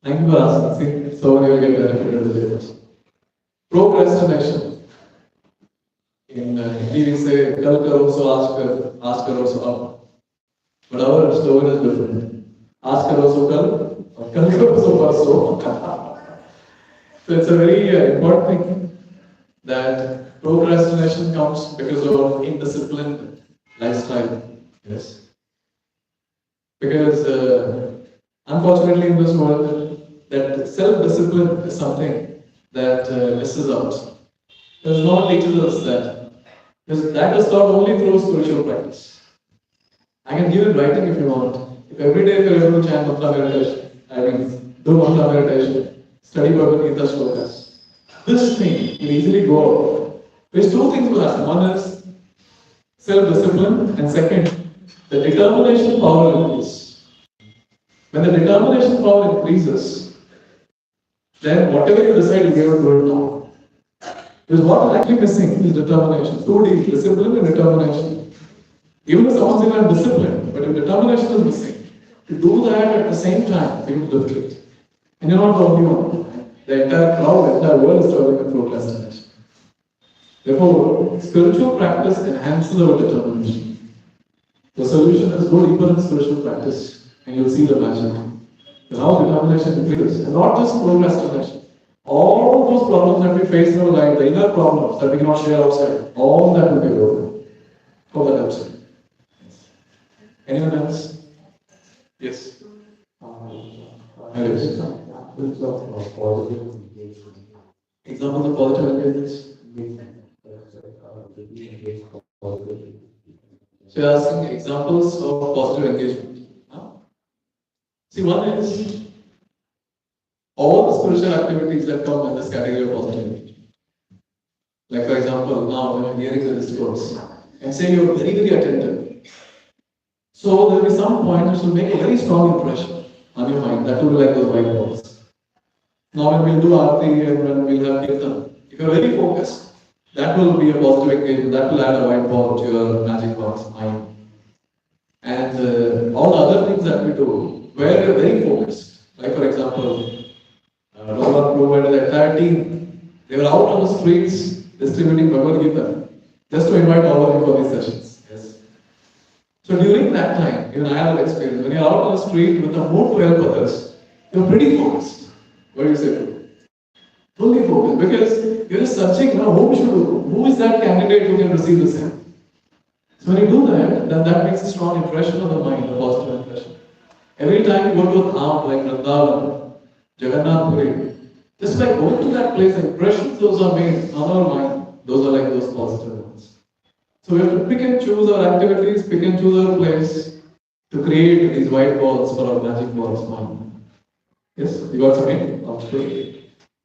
Thank you for asking. See, so many will get benefited with this. Procrastination. In Hindi we say, kal karo so aaj karo so ab. But our slogan is different. Aaj karo so kal, or kal karo so parso. So it's a very important thing. that procrastination comes because of indisciplined lifestyle. Yes. Because unfortunately in this world, that self-discipline is something that misses out. Because no one teaches us that. Because that is taught only through spiritual practice. I can give it writing if you want. If every day you're able to chant mantra meditation, I mean, do mantra meditation, study Bhagavad Gita shlokas, this thing will easily go out. There's two things will happen. One is self-discipline, and second, the determination power will increase. When the determination power increases, then whatever you decide, you'll be able to do it now. Because what is actually missing is determination. 2D, discipline and determination. Even if someone's in a discipline, but if determination is missing, to do that at the same time, you will do it. And you're not the only one. The entire crowd, the entire world is struggling with procrastination. Therefore, spiritual practice enhances our determination. The solution is go deeper in spiritual practice, and you'll see the magic. And how determination increases, and not just procrastination. All those problems that we face in our life, the inner problems that we cannot share outside, all that will be over. All that outside. Anyone else? Yes. Examples of positive engagement. Examples of positive engagement. So you're asking examples of positive engagement. Huh? See, one is all the spiritual activities that come in this category of positive engagement. Like for example, now when you're hearing the discourse, and say you're very, very attentive. So there will be some point which will make a very strong impression on your mind. That will be like those white balls. Now when we'll do Aarti and when we'll have Kirtan, if you're very focused, that will be a positive engagement. That will add a white ball to your magic box mind. And all the other things that we do, where you're very focused. Like for example, Robert provided the entire team. They were out on the streets distributing Bhagavad Gita just to invite all of you for these sessions. Yes. So during that time, even I have an experience. When you're out on the street with a mood to help others, you're pretty focused. What do you say? Fully focused. Because you're just searching now who is that candidate who can receive this help. So when you do that, then that makes a strong impression on the mind, a positive impression. Every time you go to a town like Vrindavan, Jagannath Puri, just by going to that place, the impressions those are made on our mind, those are like those positive ones. So we have to pick and choose our activities, pick and choose our place to create these white balls for our magic balls mind. Yes, you got something?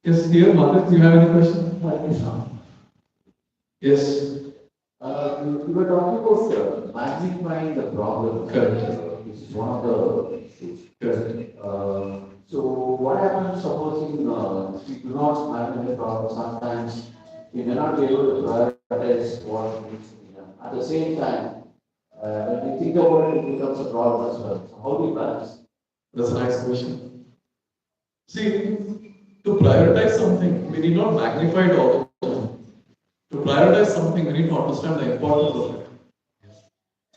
Yes, here, Mother, do you have any question? Yes. You were talking about magnifying the problem. Correct. This is one of the issues. Correct. So what happens supposing we do not magnify the problem? Sometimes we may not be able to prioritize what needs to be done. At the same time, when we think about it, it becomes a problem as well. So how do you balance? That's a nice question. See, to prioritize something, we need not magnify it all the time. To prioritize something, we need to understand the importance of it.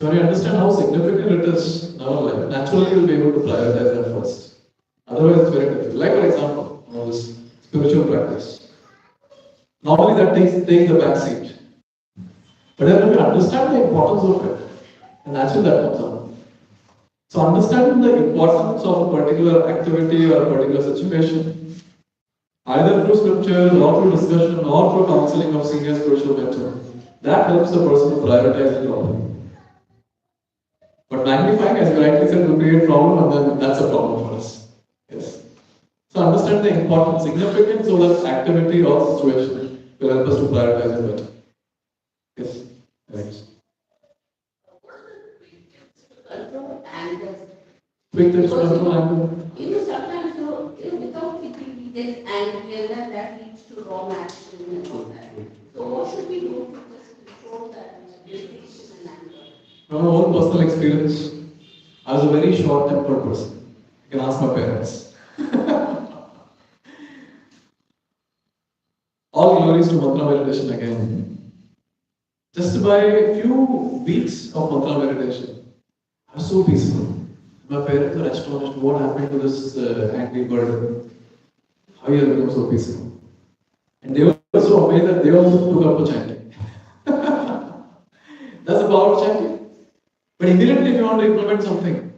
So when you understand how significant it is in our life, naturally you'll be able to prioritize that first. Otherwise, it's very difficult. Like for example, this spiritual practice. Normally that takes the back seat. But then when you understand the importance of it, and naturally that comes up. So understanding the importance of a particular activity or a particular situation, either through scriptures or through discussion or through counseling of senior spiritual mentor, that helps the person to prioritize it properly. But magnifying, as you rightly said, will create problem, and then that's a problem for us. Yes. So understand the importance, significance of that activity or situation will help us to prioritize it better. Yes. Thanks. Control anger. Quick tips to control anger. Sometimes without thinking we get angry and then that leads to wrong action and all that. So what should we do to just control that irritation and anger? From my own personal experience, I was a very short-tempered person. You can ask my parents. All glories to mantra meditation again. Just by a few weeks of mantra meditation, I was so peaceful. My parents were astonished. What happened to this angry bird? How he has become so peaceful? And they were were so amazed that they also took up for chanting. That's the power of chanting. But immediately, if you want to implement something,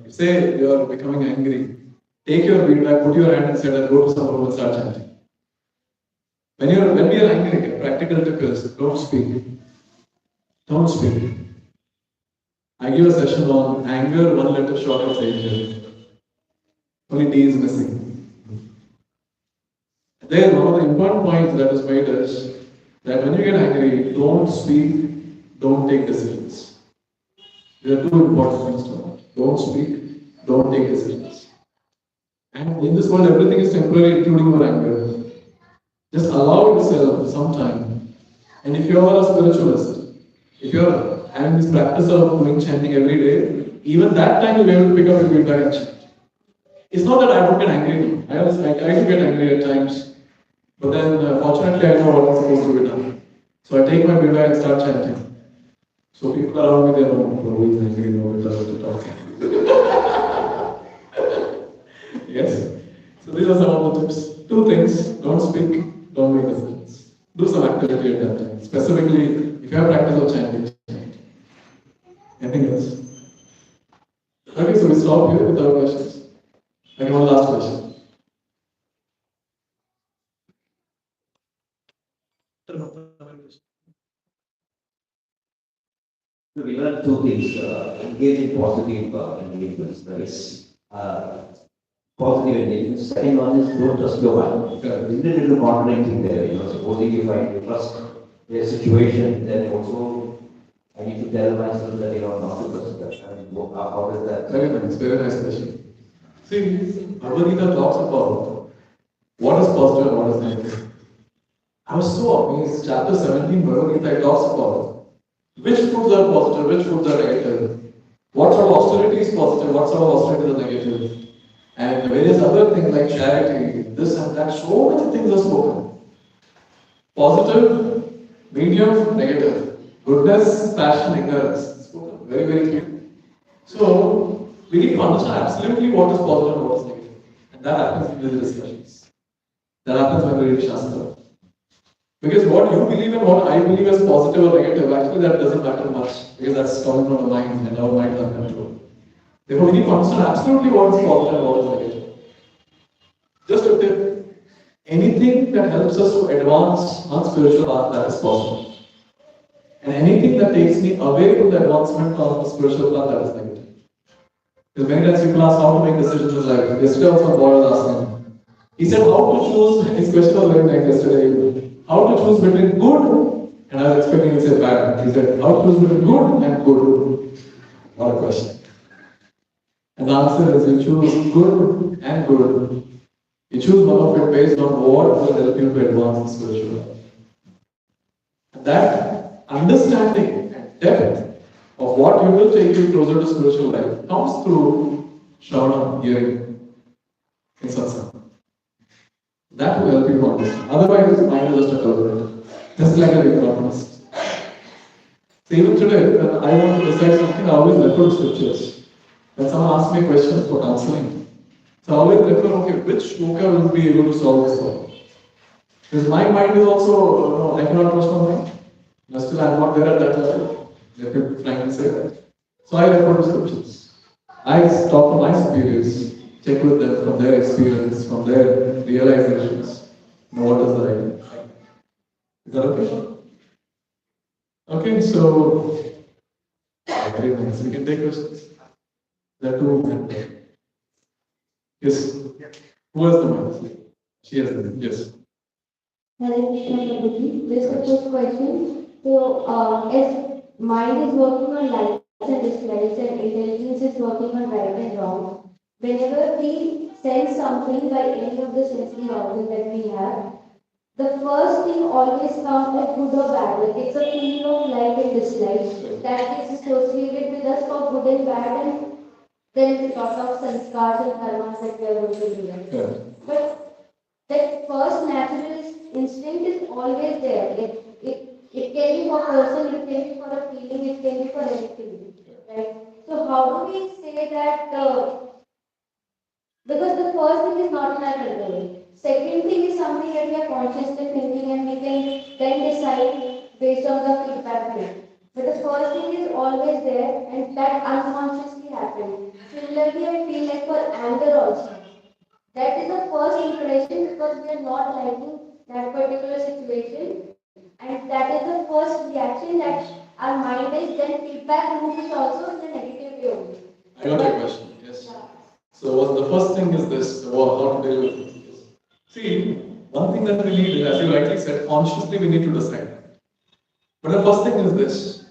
say you are becoming angry, take your feedback, put your hand inside, and go to some room and start chanting. When we are angry, practical tip is don't speak. Don't speak. I give a session on anger, one letter short of danger. Only D is missing. There, one of the important points that is made is that when you get angry, don't speak, don't take decisions. There are two important things to note. Don't speak, don't take decisions. And in this world, everything is temporary, including your anger. Just allow yourself some time. And if you are a spiritualist, if you are having this practice of doing chanting every day, even that time you'll be able to pick up your feedback and chant. It's not that I don't get angry. I try to get angry at times. But then, fortunately, I know what I'm supposed to be done. So I take my feedback and start chanting. So people around me, they know, oh, he's angry, no, he doesn't talk. Yes. So these are some of the tips. Two things: don't speak, don't make decisions. Do some activity at that time. Specifically, if you have practice of chanting, chant. Anything else? Okay, so we stop here with our questions. Okay, one last question. We learn two things. Engage in positive engagements. That is positive engagement. Second one is don't trust your mind. There's a little contradicting there. Supposing if I trust their situation, then also I need to tell myself that not to trust that. I mean, how does that? Very nice question. See, Bhagavad Gita talks about what is positive and what is negative. I was so amazed. Chapter 17, Bhagavad Gita talks about which foods are positive, which foods are negative, what sort of austerity is positive, what sort of austerity is negative, and various other things like charity, this and that. So many things are spoken. Positive, medium, negative. Goodness, passion, ignorance. Spoken very, very clearly. So we need to understand absolutely what is positive and what is negative. And that happens in the discussions. That happens when we read Shastra. Because what you believe and what I believe as positive or negative, actually that doesn't matter much. Because that's coming from the mind and our mind is uncontrolled. Therefore, we need to understand absolutely what is positive and what is negative. Just a tip. Anything that helps us to advance on spiritual path, that is positive. And anything that takes me away from the advancement on the spiritual path, that is negative. Because many times people ask how to make decisions in life. Yesterday also a boy was asking. He said how to choose, his question was very nice yesterday. How to choose between good, and I was expecting him to say bad. He said how to choose between good and good. What a question. And the answer is you choose good and good. You choose one of it based on what will help you to advance in spiritual life. And that understanding and depth of what you will take you closer to spiritual life comes through Shravana, hearing in satsang. That will help you to understand. Otherwise, mind is just a culprit. Just like a economist. So even today, when I want to decide something, I always refer to scriptures. When someone asks me questions for counseling, so I always refer, okay, which shloka will be able to solve this problem? Because my mind is also, I cannot trust my mind. Still, I'm not there at that level. Let me frankly say that. So I refer to scriptures. I talk to my superiors, check with them from their experience, from their realizations. Know what is the right thing. Is that okay? Okay, so very nice. We can take questions. There are two. Yes. Who has the mic? She has the mic. Yes. Hare Krishna Prabhuji. Just a quick question. So, as mind is working on likes and dislikes and intelligence is working on right and wrong, whenever we sense something by any of the sensory organs that we have, the first thing always comes as good or bad. Like it's a feeling of like and dislike that is associated with us for good and bad, and then lot of sanskars and karmas that we are going to do. Yeah. But that first natural instinct is always there. It can be for a person, it can be for a feeling, it can be for anything. Right? So how do we say that because the first thing is not in our control. Second thing is something that we are consciously thinking and we can then decide based on the feedback we get. But the first thing is always there and that unconsciously happens. Similarly, I feel like for anger also. That is the first impression because we are not liking that particular situation and that is the first reaction that our mind is then feedback loop is also in the negative way only. I got your question. Yes. So the first thing is this: how to deal with it. See, one thing that we need, as you rightly said, consciously we need to decide. But the first thing is this.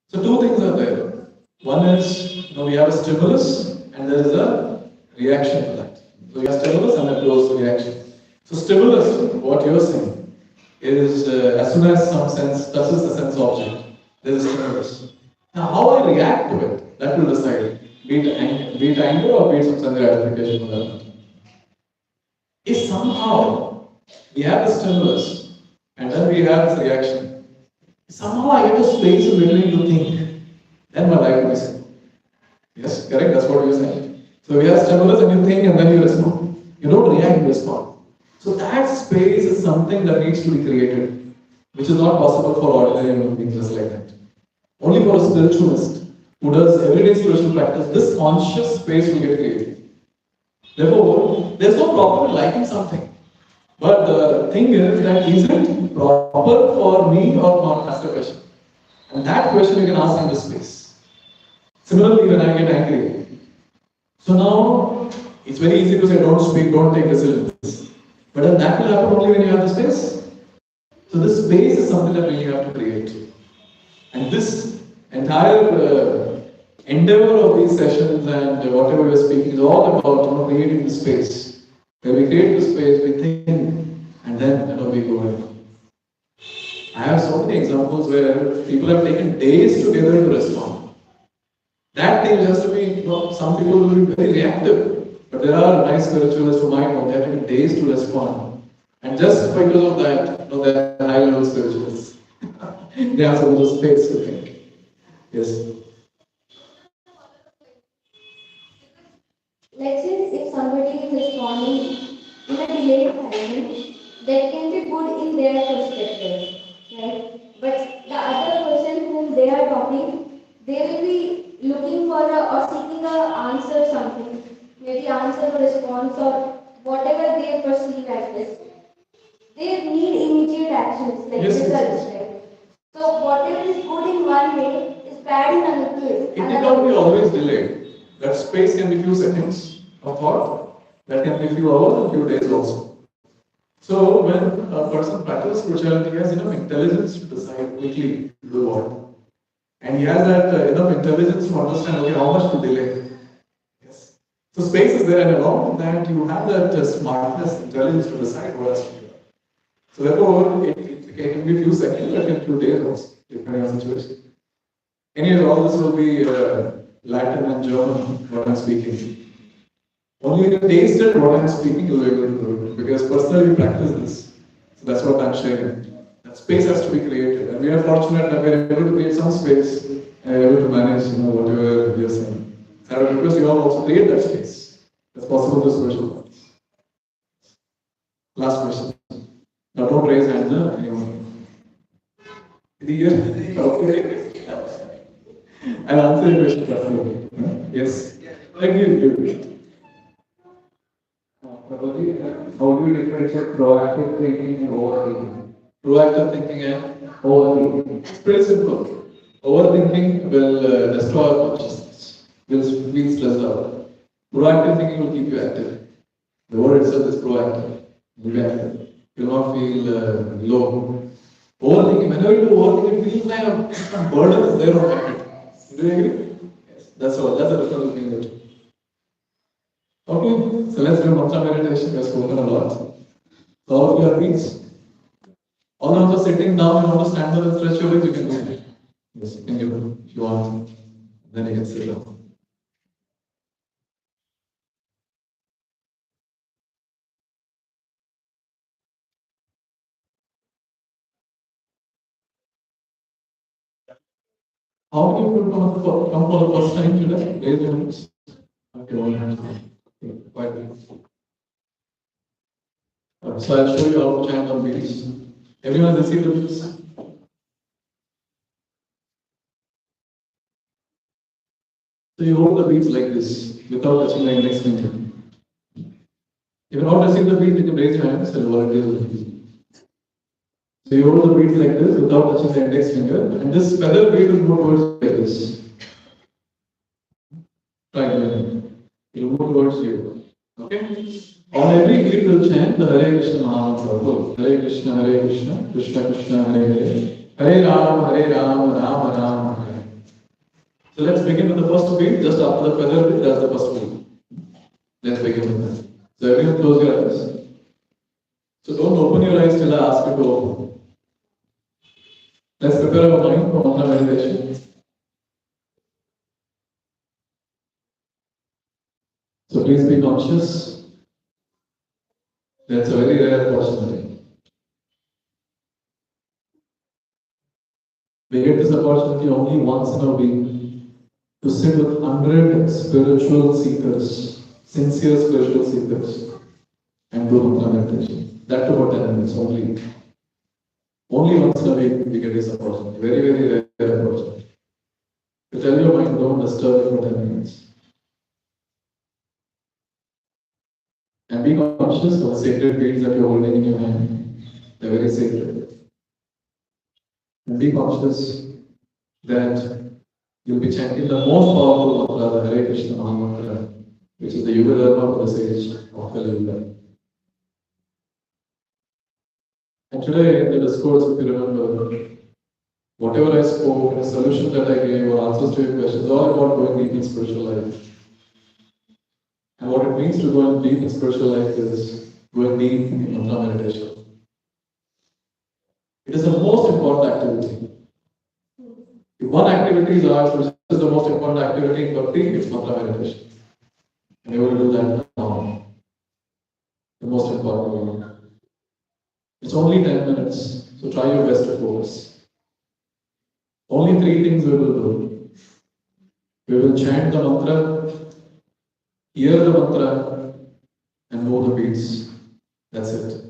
So two things are there. One is, we have a stimulus and there is a reaction to that. So we have stimulus and a close reaction. So stimulus, what you're saying, is as soon as some sense touches the sense object, there is a stimulus. Now how I react to it, that will decide. Be it anger or be it some sense gratification or that. If somehow we have the stimulus and then we have this reaction, somehow I get a space in between to think, then my life will be simple. Yes, correct? That's what you're saying. So we have stimulus and you think and then you respond. You don't react, you respond. So that space is something that needs to be created, which is not possible for ordinary human beings just like that. Only for a spiritualist who does everyday spiritual practice, this conscious space will get created. Therefore, there's no problem in liking something. But the thing is that is it proper for me or not? That's the question. And that question you can ask in this space. Similarly, when I get angry, so now it's very easy to say don't speak, don't take decisions. But then that will happen only when you have the space. So this space is something that we have to create. And this entire endeavor of these sessions and whatever we are speaking is all about creating the space. When we create the space, we think, and then we go in. I have so many examples where people have taken days together to respond. That thing has to be, some people will be very reactive, but there are nice spiritualists who might know they have taken days to respond. And just because of that, they are high level spiritualists. They have so much space to think. Yes. Let's say if somebody is responding in a delayed fashion, that can be good in their perspective, right? But the other person whom they are talking, they will be looking for or seeking a answer something, maybe answer or response or whatever they perceive as this. They need immediate actions like Yes, results, right? So whatever is good in one way is bad in another way. It cannot be always delayed. That space can be few seconds of thought, that can be few hours and few days also. So when a person practices spirituality, he has enough intelligence to decide quickly to do what. And he has that enough intelligence to understand, okay, how much to delay. Yes. So space is there, and along with that, you have that smartness, intelligence to decide what has to be done. So therefore, it can be few seconds, it can be few days also, depending on the situation. Anyway, all this will be Latin and German, what I'm speaking. Only if you tasted what I'm speaking, you'll be able to do it. Because personally, we practice this. So that's what I'm sharing. That space has to be created. And we are fortunate that we're able to create some space and able to manage whatever we are saying. So I would request you all also create that space. That's possible with spiritual practice. Last question. Now don't raise hands, anyone. Okay. I'll answer your question personally. Yes. Thank you. Prabhuji, how do you differentiate proactive thinking and overthinking? Proactive thinking and Overthinking. it's pretty simple. Overthinking will destroy our consciousness. Will feel stressed out. Proactive thinking will keep you active. The word itself is proactive. You'll be active. You'll not feel low. Overthinking, whenever you do overthinking, it feels like some burden is there on your head. Do you agree? Yes. That's all. That's the difference between the two. Okay, so let's do mantra meditation. We have spoken a lot. So all of you are please. Although you're sitting down, you want to stand up and stretch your legs, you can do it. Yes, you can do it if you want. Then you can sit down. How many people come for the first time today? Raise your hands. Okay, all hands. Okay, quite good. So I'll show you how to chant on beats. Everyone received the beats? So you hold the beats like this without touching the index finger. If you're not receiving the beat, you can raise your hands and volunteer the beat. So you hold the beats like this without touching the index finger, and this feather beat will move towards you like this. Try again. It will move towards you. Okay? On every beat we'll chant the Hare Krishna Mahamantra. Hare Krishna, Krishna Krishna, Hare Hare. Hare Ram, Rama Rama, Hare. So let's begin with the first beat. Just after the feather beat, that's the first beat. Let's begin with that. So everyone close your eyes. So don't open your eyes till I ask you to open. Let's prepare our mind for mantra meditation. So please be conscious. That's a very rare opportunity. We get this opportunity only once in a week to sit with 100 spiritual seekers, sincere spiritual seekers, and do mantra meditation. That too for 10 minutes only. Only once in a week we get this opportunity. Very rare opportunity. To tell your mind, don't disturb it for 10 minutes. And be conscious of the sacred beads that you're holding in your hand. They're very sacred. And be conscious that you'll be chanting the most powerful mantra, the Hare Krishna Mahamantra, which is the Yuga Dharma for the sage of Kali Yuga. And today in the discourse, if you remember, whatever I spoke, the solutions that I gave, or answers to your questions, all about going deep in spiritual life. And what it means to go deep in spiritual life is going deep in mantra meditation. It is the most important activity. If one activity is ours, which is the most important activity in bhakti, it's mantra meditation. And we will do that now. The most important one. It's only 10 minutes, so try your best to focus. Only 3 things we will do. We will chant the mantra, hear the mantra, and know the beats. That's it.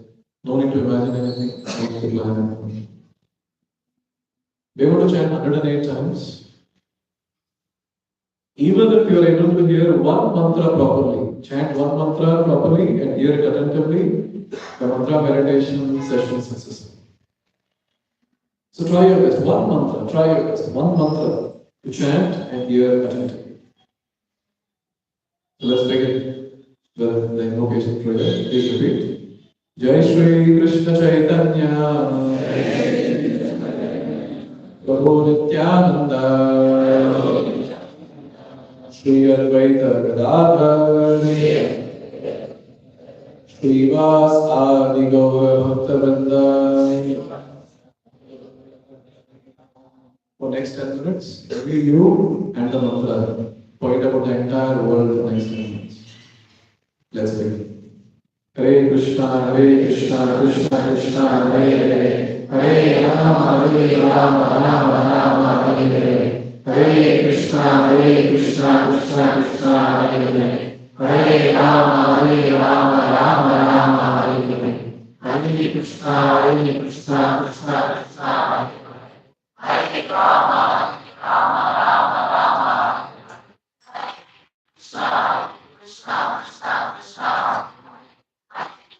No need to imagine anything. No need to plan anything. We are going to chant 108 times. Even if you are able to hear one mantra properly, chant one mantra properly and hear it attentively, the mantra meditation session is successful. So try your best. One mantra, try your best. One mantra to chant and hear attentively. So let's begin with the invocation prayer. Please repeat. Jai Shri Krishna Chaitanya Prabhu Nityananda Shri Advaita Gadadhar Srivas Adi Gaura Bhakta For next 10 minutes, only you and the mantra point about the entire world for next 10 minutes. Let's begin. Hare Krishna, Krishna Krishna, Hare Hare, Hare Rama, Rama Rama, Hare Hare. Hare Krishna, Krishna Krishna, Hare Hare, Hare Rama, Rama Rama, Hare Hare. Hare Krishna, Krishna Krishna, Hare Rama, Rama, Krishna, Krishna Krishna,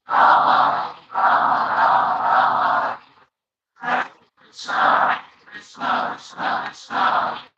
Rama, Rama, Krishna, Krishna Krishna.